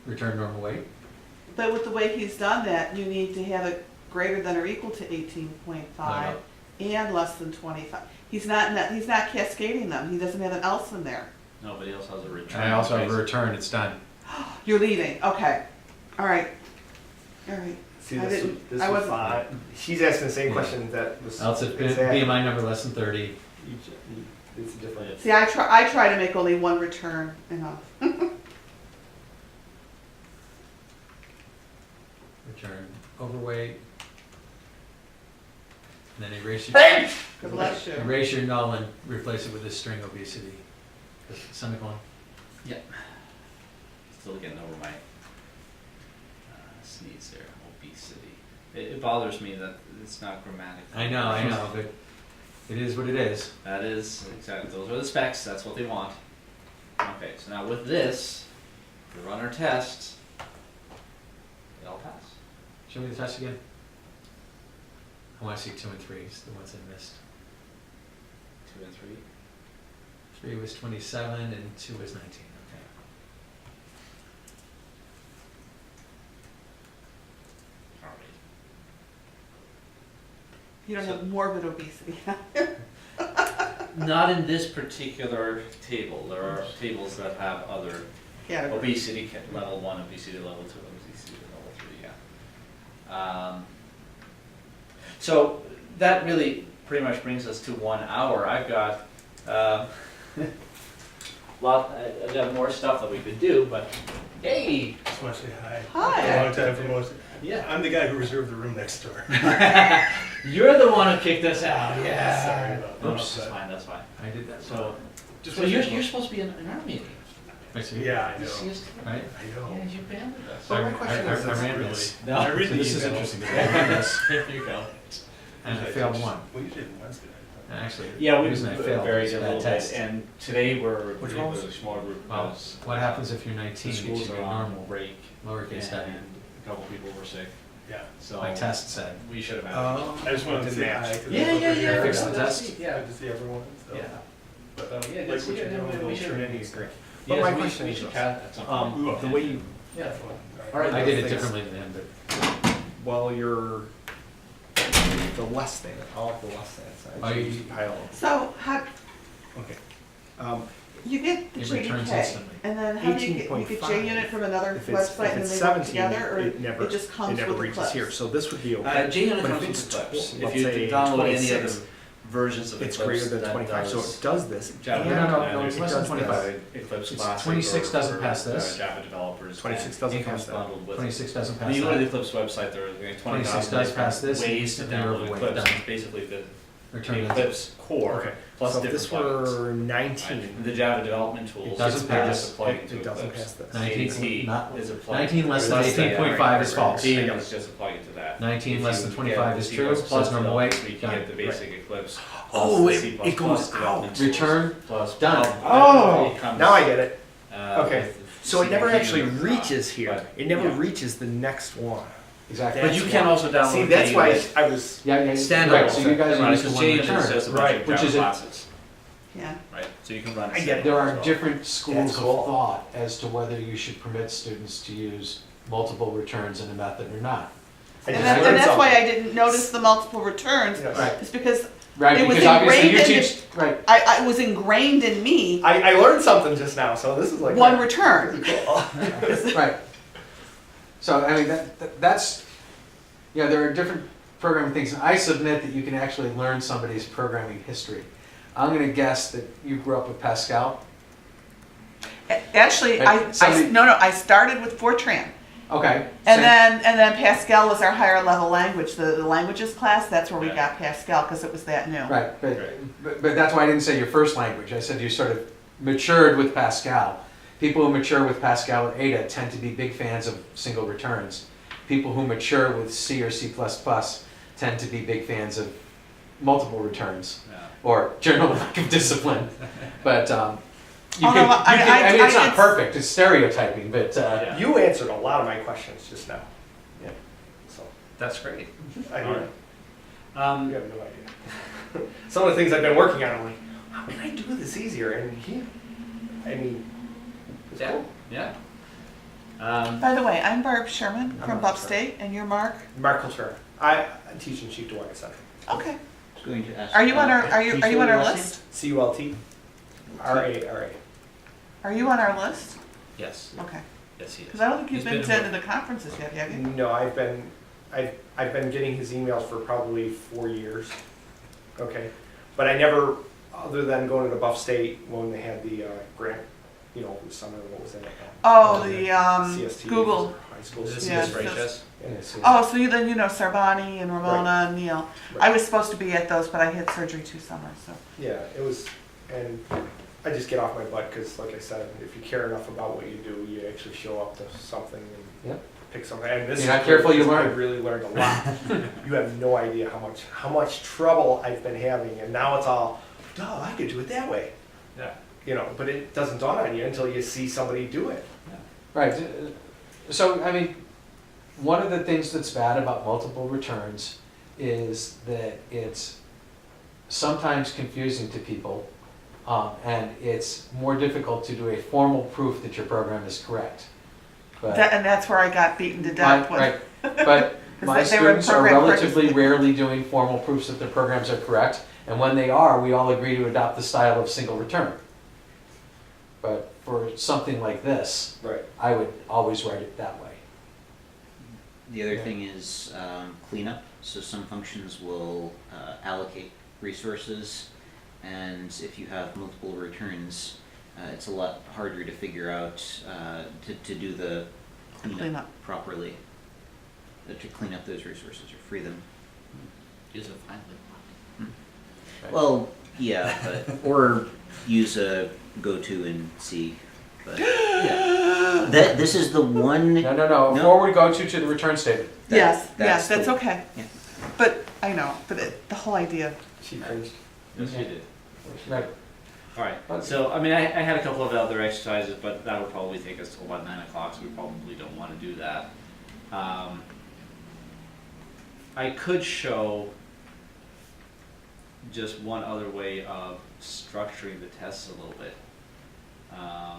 S3: return normal weight.
S4: But with the way he's done that, you need to have it greater than or equal to 18.5 and less than 25. He's not cascading them. He doesn't have an else in there.
S1: Nobody else has a return.
S3: I also have a
S1: Okay,
S3: return, it's done.
S4: You're leaving, okay. All right. All right.
S2: See,
S4: I
S2: this,
S4: didn't-
S2: this
S4: I
S2: was
S4: wasn't-
S2: fine. She's asking the same
S3: Yeah.
S2: question that was.
S3: Else if
S2: exact-
S3: BMI number less than 30,
S2: It's different.
S4: See, I try to make only one return enough.
S3: return overweight. And then erase
S4: God bless you.
S3: erase your null and replace it with a string obesity. Semicolon.
S1: Still getting over my sneeze there, obesity. It bothers me that it's not grammatically.
S3: I know, but it is what it is.
S1: That is, exactly, those are the specs, that's what they want. Okay, so now with this, we run our tests, they all pass.
S3: Show me the test again. I want to see 2 and 3, it's the ones I missed.
S1: 2 and 3.
S3: 3 was 27 and 2 was 19, okay.
S1: All right.
S4: You don't
S1: So-
S4: have morbid obesity.
S1: Not in this particular table, there are tables that have other
S4: Category.
S1: obesity level 1, obesity level 2, obesity level 3, yeah. So that really pretty much brings us to 1 hour. I've got I've got more stuff that we could do, but hey,
S6: Just want to say hi.
S4: Hi.
S6: Long time for most.
S1: yeah,
S6: I'm the guy who reserved the room next door.
S1: you're the one who kicked us out.
S6: Sorry about that.
S1: Oops, that's fine, that's fine.
S3: I did that.
S1: So,
S6: Just
S1: so
S6: wanted
S1: you're,
S6: to-
S1: you're supposed to be in our meeting.
S3: I see.
S6: Yeah, I
S1: You
S6: know.
S1: see us?
S3: Right?
S6: I know.
S1: Yeah, you banded us.
S2: Well, my question is
S3: I
S2: this,
S3: ran
S6: really.
S3: this.
S1: No,
S6: I read
S3: So
S6: the
S3: this is
S6: email.
S3: interesting. I ran this,
S1: there you go.
S3: and I failed one.
S6: Well, you did Wednesday.
S3: Actually,
S1: Yeah,
S3: the
S1: we
S3: reason I failed
S1: varied
S3: was
S1: a
S3: that
S1: little
S3: test.
S1: bit, and today we're
S6: Which
S1: it
S6: one
S1: was
S6: was
S1: a small group.
S3: Well,
S1: because
S3: what happens if you're
S1: the
S3: 19? It
S1: schools
S3: should be
S1: are on
S3: normal,
S1: break,
S3: lowercase
S1: and
S3: w.
S1: a couple people were sick,
S6: Yeah.
S1: so
S3: My test said.
S1: we should have had.
S6: I just wanted to
S2: Didn't
S6: say
S2: match.
S6: hi. 'cause
S1: Yeah,
S6: I was
S1: yeah,
S6: over
S1: yeah.
S6: here.
S3: Fix the
S1: that's
S3: test?
S1: neat, Yeah,
S6: Good to see everyone. So.
S1: yeah.
S6: But
S1: Yeah,
S6: like
S1: good
S6: what
S1: to
S6: you're
S1: see you.
S6: doing,
S1: We
S6: little
S1: should-
S6: training is great.
S2: But
S1: Yes,
S2: my
S1: we-
S2: question
S1: we
S2: is
S1: should
S2: this.
S1: chat at some point.
S2: The way you,
S1: Yeah.
S6: Definitely.
S2: All right.
S3: I did it
S2: things-
S3: differently than him, but
S2: well, you're the less than, all of the less than signs.
S3: Oh,
S2: You
S3: you-
S2: just pile them.
S4: So how,
S2: Okay.
S4: you get the
S3: It returns
S4: JDK,
S3: instantly.
S4: and then how do you get
S2: 18.5.
S4: JUnit from another
S2: If it's,
S4: website
S2: if
S4: and
S2: it's
S4: they work
S2: 17,
S4: together, or
S2: it never,
S4: it just comes
S2: it never
S4: with the
S2: reaches
S4: clips?
S2: here. So this would be okay.
S1: JUnit
S2: But
S1: comes
S2: if
S1: with
S2: it's
S1: the clips. If
S2: let's
S1: you
S2: say
S1: download any of
S2: 26,
S1: them,
S7: versions of
S2: It's
S7: Eclipse
S2: greater than
S7: that
S2: 25, so
S7: does
S2: it does this.
S7: Java.
S2: and
S3: No,
S7: there's
S3: it's less than
S2: does
S3: 25.
S2: this.
S7: Eclipse
S3: It's
S7: Classic.
S3: 26
S7: or
S3: doesn't
S7: for,
S3: pass this.
S7: Java developers.
S2: 26
S7: and
S2: doesn't
S7: it comes
S2: pass that.
S7: bundled with
S3: 26 doesn't
S7: When
S3: pass
S7: you go to the
S3: that.
S7: Eclipse website, there are like
S3: 26
S7: 20,000
S3: does pass
S7: different
S3: this,
S7: ways to
S3: and you're
S7: download
S3: overweight.
S7: Eclipse.
S3: Done.
S7: It's basically the
S3: Return that.
S7: Eclipse core
S2: Okay,
S7: plus
S2: so if
S7: different
S2: this
S7: plugins.
S2: were
S7: Right?
S2: 19,
S7: The Java development tools.
S3: doesn't
S7: they're
S3: pass.
S7: just a plugin to
S2: it doesn't
S7: Eclipse.
S2: pass this.
S3: 19, not,
S7: is a plugin.
S3: 19 less than
S7: Less than
S3: 18.5 is false.
S7: 18 is just a plugin to that.
S3: 19
S7: If
S3: less
S7: you
S3: than
S7: get
S3: 25
S7: the
S3: is
S7: C++
S3: true, says normal weight,
S7: development, you can
S3: done.
S7: get the basic Eclipse.
S2: Oh,
S7: plus
S2: it-
S7: the
S2: it goes
S7: C++ development
S2: out.
S7: tools,
S3: Return,
S7: plus
S3: done.
S2: Oh,
S7: it comes,
S2: now I get it. Okay.
S7: with
S2: So it never
S7: C++,
S2: actually
S7: but
S2: reaches here. It never
S7: yeah.
S2: reaches the next one.
S3: Exactly.
S7: But you can also download.
S2: See, that's why
S7: JUnit
S2: I was.
S3: Yeah, yeah,
S7: standalone.
S3: right, so you guys are
S7: Right,
S3: used to
S7: because
S3: one
S7: JUnit is
S3: return.
S7: just a bunch
S2: Right,
S7: of
S3: which
S7: Java
S3: is a-
S7: classes,
S4: Yeah.
S7: right? So you can run.
S2: I get it.
S3: There
S7: standalone
S3: are
S7: as well.
S3: different schools
S2: That's cool.
S3: of thought as to whether you should permit students to use multiple returns in a method or not.
S2: I
S4: And,
S2: just
S4: that,
S2: learned
S4: and that's why
S2: something.
S4: I didn't notice the multiple returns,
S2: Yes.
S3: Right.
S4: it's because
S3: Right,
S4: It was
S3: because obviously you
S4: ingrained in
S3: teach, right,
S4: I was ingrained in me
S2: I learned something just now, so this is like
S4: one return.
S2: Cool.
S3: right. So, I mean, that's, yeah, there are different programming things. I submit that you can actually learn somebody's programming history. I'm gonna guess that you grew up with Pascal.
S4: Actually,
S3: Right, somebody-
S4: I started with Fortran.
S3: Okay.
S4: And
S3: same.
S4: then Pascal was our higher level language, the languages class, that's where we
S7: Yeah.
S4: got Pascal, because it was that new.
S3: Right, but,
S7: Right.
S3: but that's why I didn't say your first language. I said you sort of matured with Pascal. People who mature with Pascal or Ada tend to be big fans of single returns. People who mature with C or C++ tend to be big fans of multiple returns
S7: Yeah.
S3: or general lack of discipline. But you
S4: Oh,
S3: can,
S4: no,
S3: I mean, it's not
S4: it's-
S3: perfect. It's stereotyping, but
S7: Yeah.
S2: You answered a lot of my questions just now.
S3: Yeah.
S2: So
S7: That's great.
S2: I
S7: All
S2: mean,
S7: right.
S2: you have no idea. Some of the things I've been working on, I'm like, how can I do this easier? And I mean, it's
S7: Yeah.
S2: cool.
S7: Yeah.
S4: By the way, I'm Barb Sherman
S2: I'm
S4: from
S2: Barb
S4: Buff State, and you're Mark?
S2: Mark Cultura. I teach in Chief Dewaga Center.
S4: Okay.
S5: Just going to ask.
S4: Are you on our,
S5: can
S4: are you
S5: spell
S4: on
S5: your
S4: our
S5: last name?
S4: list?
S2: CULT-RA.
S4: Are you on our list?
S7: Yes.
S4: Okay.
S7: Yes, he is.
S4: Because I don't think you've
S7: He's
S4: been to
S7: involved.
S4: any of the conferences yet, have you?
S2: No, I've been getting his emails for probably 4 years. Okay, but I never, other than going to Buff State when they had the grant, you know, the summer, what was in it?
S4: Oh, the
S2: CST.
S4: Google.
S2: High school.
S7: Is this
S4: Yeah,
S7: his
S4: so-
S7: Rachel?
S4: Oh, so you then you know Sarbani and Ramona and Neil.
S2: Right.
S4: I was supposed to be at those, but I had surgery 2 summers, so.
S2: Yeah, it was, and I just get off my butt because, like I said, if you care enough about what you do, you actually show up to something and
S3: Yep.
S2: pick something. And this
S3: You're
S2: is
S3: not careful, you
S2: because
S3: learn.
S2: I really learned a lot. You have no idea how much trouble I've been having, and now it's all, duh, I could do it that way.
S7: Yeah.
S2: You know, but it doesn't dawn on you until you see somebody do it.
S3: right. So, I mean, one of the things that's bad about multiple returns is that it's sometimes confusing to people, and it's more difficult to do a formal proof that your program is correct. But
S4: And that's where I got beaten to death with.
S3: right, but my
S4: They were in
S3: students are
S4: program
S3: relatively
S4: practice.
S3: rarely doing formal proofs that their programs are correct, and when they are, we all agree to adopt the style of single return. But for something like this,
S2: Right.
S3: I would always write it that way.
S5: The other
S3: Yeah.
S5: thing is cleanup. So some functions will allocate resources, and if you have multiple returns, it's a lot harder to figure out to do the
S4: Cleanup.
S5: properly, to clean up those resources or free them.
S1: Use a finally.
S3: Right.
S5: Well, yeah, but or use a go-to in C. But yeah, this is the one.
S3: No,
S5: No.
S3: before we go to the return statement.
S4: Yes,
S5: that's
S4: that's
S5: the-
S4: okay.
S5: Yeah.
S4: But, I know, but the whole idea.
S2: She cringed.
S7: Yes, you did.
S3: Right.
S7: All right. So, I mean, I had a couple of other exercises, but that would probably take us till about 9 o'clock, so we probably don't want to do that. I could show just one other way of structuring the tests a little bit. I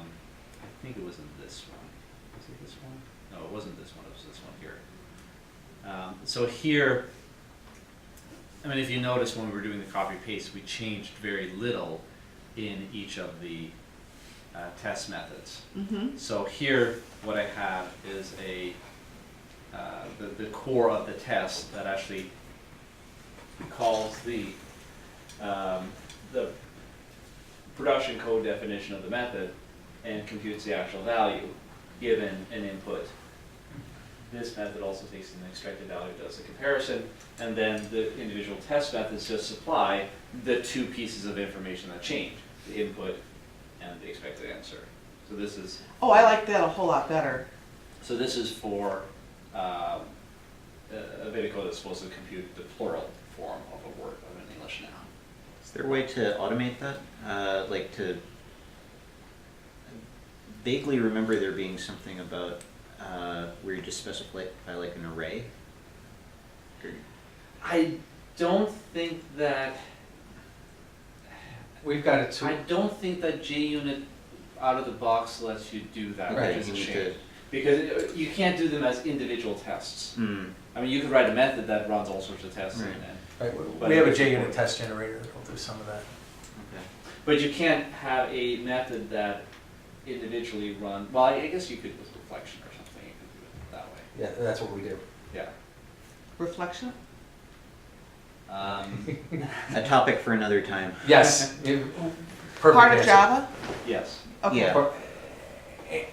S7: think it was in this one. Was it this one? No, it wasn't this one. It was this one here. So here, I mean, if you notice when we were doing the copy paste, we changed very little in each of the test methods.
S4: Mm-hmm.
S7: So here, what I have is the core of the test that actually calls the the production code definition of the method and computes the actual value given an input. This method also takes an extracted value, does the comparison, and then the individual test methods just supply the two pieces of information that change, the input and the expected answer. So this is,
S4: Oh, I like that a whole lot better.
S7: so this is for a bit of code that's supposed to compute the plural form of a word of an English noun.
S5: Is there a way to automate that? Like to vaguely remember there being something about where you just specify like an array?
S7: I don't think that
S3: We've got it
S7: I
S3: to,
S7: don't think that JUnit out of the box lets you do that,
S3: Right,
S7: which is a
S5: you need
S7: shame.
S5: to-
S7: Because you can't do them as individual tests.
S5: Hmm.
S7: I mean, you could write a method that runs all sorts of tests,
S5: Right.
S3: right,
S7: but
S3: we have a
S7: it's
S3: JUnit
S7: important.
S3: test generator that'll do some of that.
S5: Okay.
S7: but you can't have a method that individually run. Well, I guess you could with reflection or something. You could do it that way.
S3: Yeah, that's what we do.
S7: Yeah.
S4: Reflection?
S5: A topic for another time.
S3: Yes. Perfect
S4: Part of
S3: answer.
S4: Java?
S7: Yes.
S4: Okay.
S5: Yeah.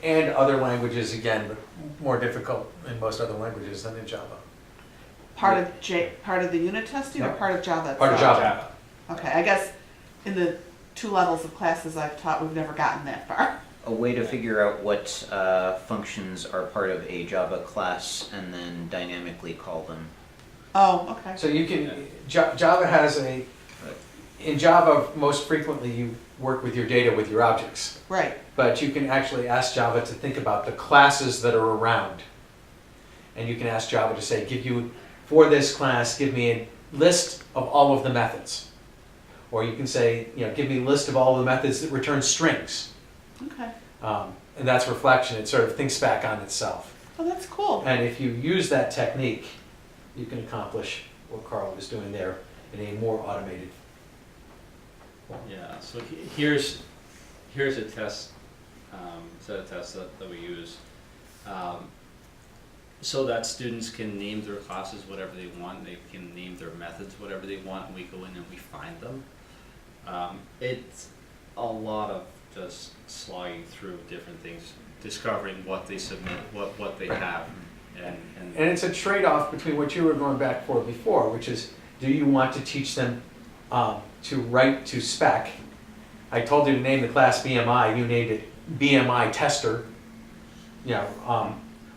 S3: And other languages, again, but more difficult in most other languages than in Java.
S4: Part of the unit testing or
S3: No.
S4: part of Java?
S3: Part of
S4: itself?
S3: Java.
S4: Okay, I guess in the 2 levels of classes I've taught, we've never gotten that far.
S5: A way to figure out what functions are part of a Java class and then dynamically call them.
S4: Oh, okay.
S3: So you can, Java has in Java, most frequently you work with your data with your objects.
S4: Right.
S3: But you can actually ask Java to think about the classes that are around. And you can ask Java to say, for this class, give me a list of all of the methods. Or you can say, give me a list of all of the methods that return strings.
S4: Okay.
S3: And that's reflection. It sort of thinks back on itself.
S4: Oh, that's cool.
S3: And if you use that technique, you can accomplish what Carl was doing there in a more automated form.
S7: Yeah. So here's a test set of tests that we use. So that students can name their classes whatever they want, they can name their methods whatever they want, and we go in and we find them. It's a lot of just slogging through different things, discovering what they submit, what they have, and
S3: And it's a trade-off between what you were going back for before, which is, do you want to teach them to write to spec? I told you to name the class BMI, you named it BMI tester.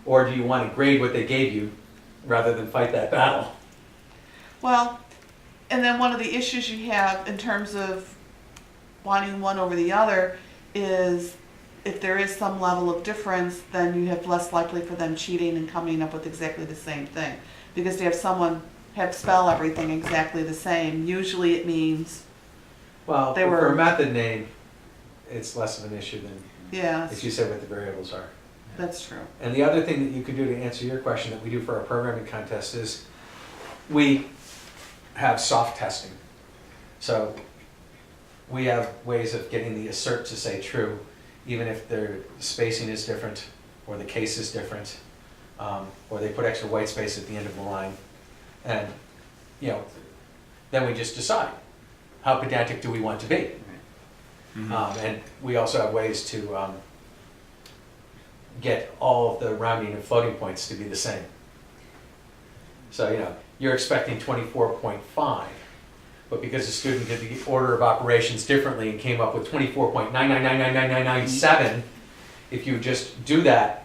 S3: Or do you want to grade what they gave you rather than fight that battle?
S4: Well, and then one of the issues you have in terms of wanting one over the other is if there is some level of difference, then you have less likely for them cheating and coming up with exactly the same thing. Because to have someone spell everything exactly the same, usually it means,
S3: Well,
S4: They
S3: for
S4: were-
S3: a method name, it's less of an issue than
S4: yeah,
S3: if you say what the variables are.
S4: that's true.
S3: And the other thing that you can do to answer your question that we do for our programming contest is we have soft testing. So we have ways of getting the assert to say true, even if their spacing is different or the case is different, or they put extra white space at the end of the line. And, then we just decide, how pedantic do we want to be? And we also have ways to get all of the rounding and floating points to be the same. So, you're expecting 24.5, but because the student did the order of operations differently and came up with 24.9999997, if you just do that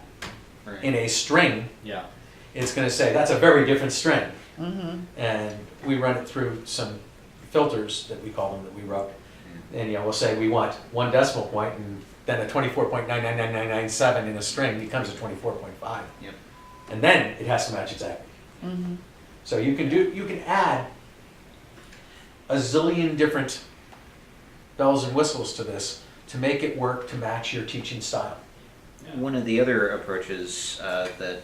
S5: Right.
S3: in a string,
S7: yeah.
S3: it's going to say that's a very different string.
S4: Mm-hmm.
S3: And we run it through some filters that we call them that we wrote. And we'll say we want 1 decimal point, and then a 24.99997 in a string becomes a 24.5.
S5: Yep.
S3: And then it has to match exactly.
S4: Mm-hmm.
S3: So you can add a zillion different bells and whistles to this to make it work to match your teaching style.
S5: One of the other approaches that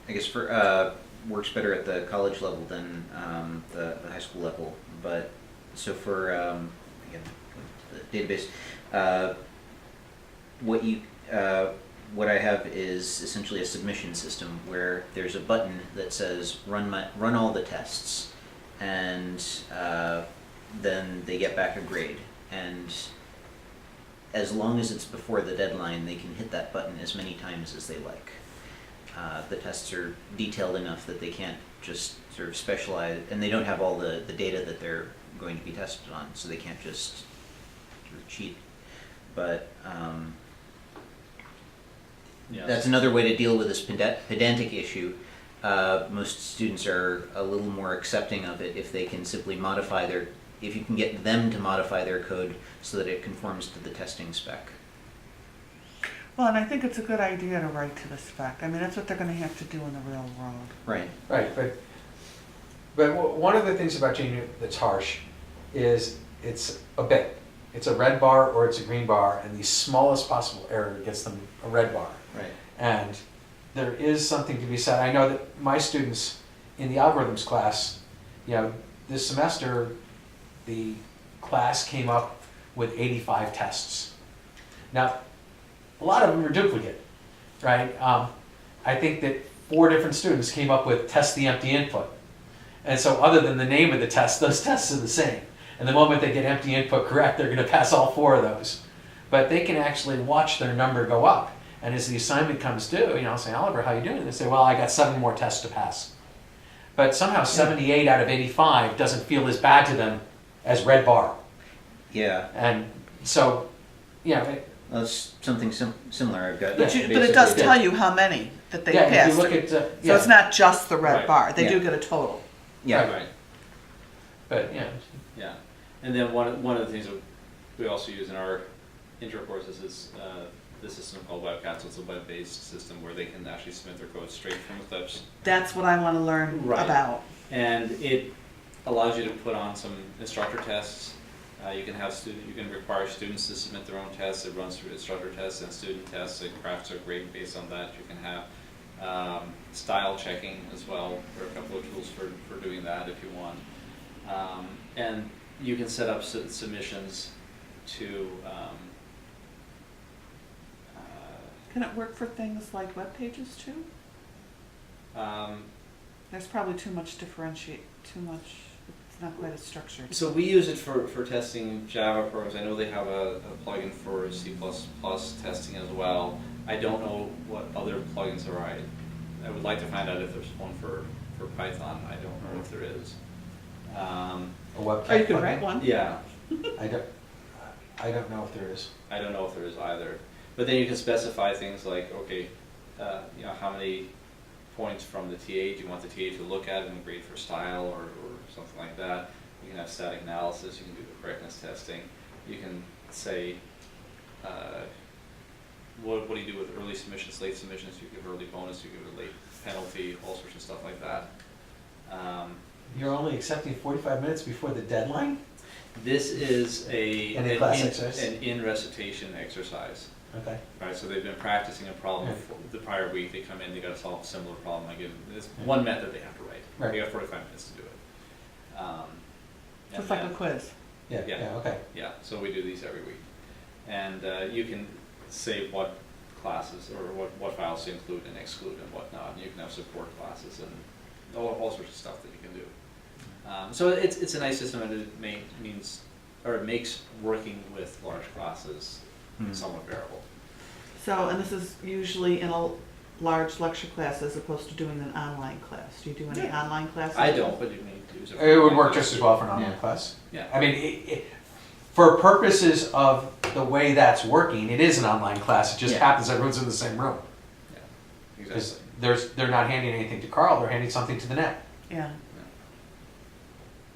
S5: I guess works better at the college level than the high school level, but so for again, the database, what I have is essentially a submission system where there's a button that says run all the tests, and then they get back a grade. And as long as it's before the deadline, they can hit that button as many times as they like. The tests are detailed enough that they can't just sort of specialize, and they don't have all the data that they're going to be tested on, so they can't just sort of cheat. But that's another way to deal with this pedantic issue. Most students are a little more accepting of it if they can simply modify if you can get them to modify their code so that it conforms to the testing spec.
S4: Well, and I think it's a good idea to write to the spec. I mean, that's what they're gonna have to do in the real world.
S5: Right.
S3: Right, but one of the things about JUnit that's harsh is it's a bit. It's a red bar or it's a green bar, and the smallest possible error gets them a red bar.
S5: Right.
S3: And there is something to be said. I know that my students in the algorithms class, this semester, the class came up with 85 tests. Now, a lot of them are duplicate, right? I think that 4 different students came up with test the empty input. And so other than the name of the test, those tests are the same. And the moment they get empty input correct, they're going to pass all 4 of those. But they can actually watch their number go up. And as the assignment comes due, I'll say, Oliver, how you doing? They say, well, I got 7 more tests to pass. But somehow 78 out of 85 doesn't feel as bad to them as red bar.
S5: Yeah.
S3: And so,
S5: That's something similar I've got.
S4: But it does tell you how many that they
S3: if
S4: passed.
S3: you look at,
S4: So it's not just the red
S7: Right.
S4: bar. They
S5: Yeah.
S4: do get a total.
S5: Yeah.
S7: Right.
S3: But
S7: Yeah, and then one of the things that we also use in our intro courses is the system called Webcat. So it's a web-based system where they can actually submit their code straight from Eclipse,
S4: That's what I want to learn
S7: Right.
S4: about.
S7: and it allows you to put on some instructor tests. You can require students to submit their own tests. It runs through instructor tests and student tests. It crafts a grade based on that. You can have style checking as well. There are a couple of tools for doing that if you want. And you can set up submissions to
S4: Can it work for things like web pages too? There's probably too much. It's not quite as structured.
S7: so we use it for testing Java programs. I know they have a plugin for C++ testing as well. I don't know what other plugins there are. I would like to find out if there's one for Python. I don't know if there is.
S3: a webcam.
S4: Or you could
S3: plugin.
S4: write one.
S7: Yeah,
S3: I don't know if there is.
S7: I don't know if there is either. But then you can specify things like, okay, how many points from the TA do you want the TA to look at and grade for style or something like that. You can have static analysis. You can do the correctness testing. You can say, what do you do with early submissions, late submissions? You give early bonus, you give a late penalty, all sorts of stuff like that.
S3: You're only accepting 45 minutes before the deadline?
S7: This is
S3: Any class exercise?
S7: an in-recitation exercise.
S3: Okay.
S7: Right, so they've been practicing a problem
S3: Yeah.
S7: the prior week. They come in, they got to solve a similar problem. I give them this one method they have to write.
S3: Right.
S7: They got 45 minutes to do it.
S4: Just
S7: and
S4: like
S7: then-
S4: a quiz.
S3: Yeah, okay.
S7: Yeah, so we do these every week. And you can say what classes or what files to include and exclude and whatnot. And you can have support classes and all sorts of stuff that you can do. So it's a nice system, and it makes working with large classes somewhat bearable.
S4: So, and this is usually in a large lecture class as opposed to doing an online class. Do you do any online classes?
S7: I don't, but you may use it.
S3: It would work just as well for an online
S5: Yeah.
S3: class.
S7: Yeah.
S3: I mean, for purposes of the way that's working, it is an online class. It just
S5: Yeah.
S3: happens everyone's in the same room.
S7: Yeah,
S3: Because
S7: exactly.
S3: they're not handing anything to Carl, they're handing something to the net.
S4: Yeah.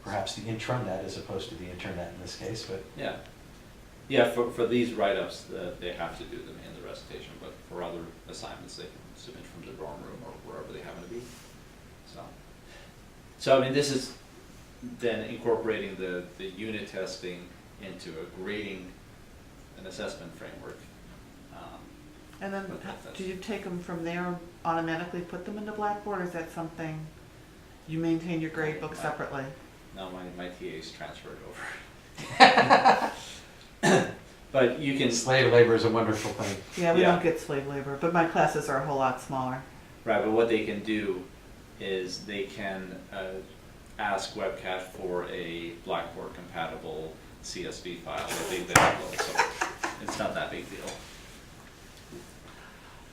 S3: Perhaps the intranet as opposed to the internet in this case, but
S7: Yeah. Yeah, for these write-ups, they have to do them in the recitation, but for other assignments, they can submit from the dorm room or wherever they happen to be. So I mean, this is then incorporating the unit testing into a grading and assessment framework.
S4: And then, do you take them from there, automatically put them into Blackboard, or is that something you maintain your grade book separately?
S7: Now my TA's transferred over. But you can,
S3: slave labor is a wonderful thing.
S4: Yeah, we
S7: Yeah.
S4: don't get slave labor, but my classes are a whole lot smaller.
S7: right, but what they can do is they can ask Webcat for a Blackboard compatible CSV file that they upload, so it's not that big deal.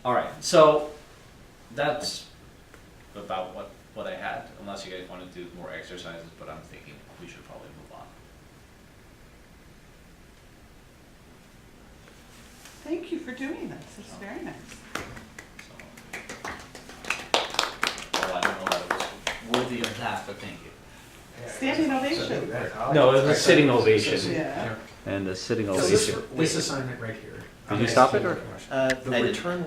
S7: All right, so that's about what I had, unless you guys want to do more exercises, but I'm thinking we should probably move on.
S4: Thank you for doing this, it's very nice.
S7: So, well, I don't know that it was worthy of that, but thank you.
S4: Standing ovation.
S8: No, it was a sitting ovation.
S4: Yeah.
S7: And the sitting
S3: So this assignment right here.
S7: Did you stop it, or?
S5: I
S6: The
S5: did.
S6: return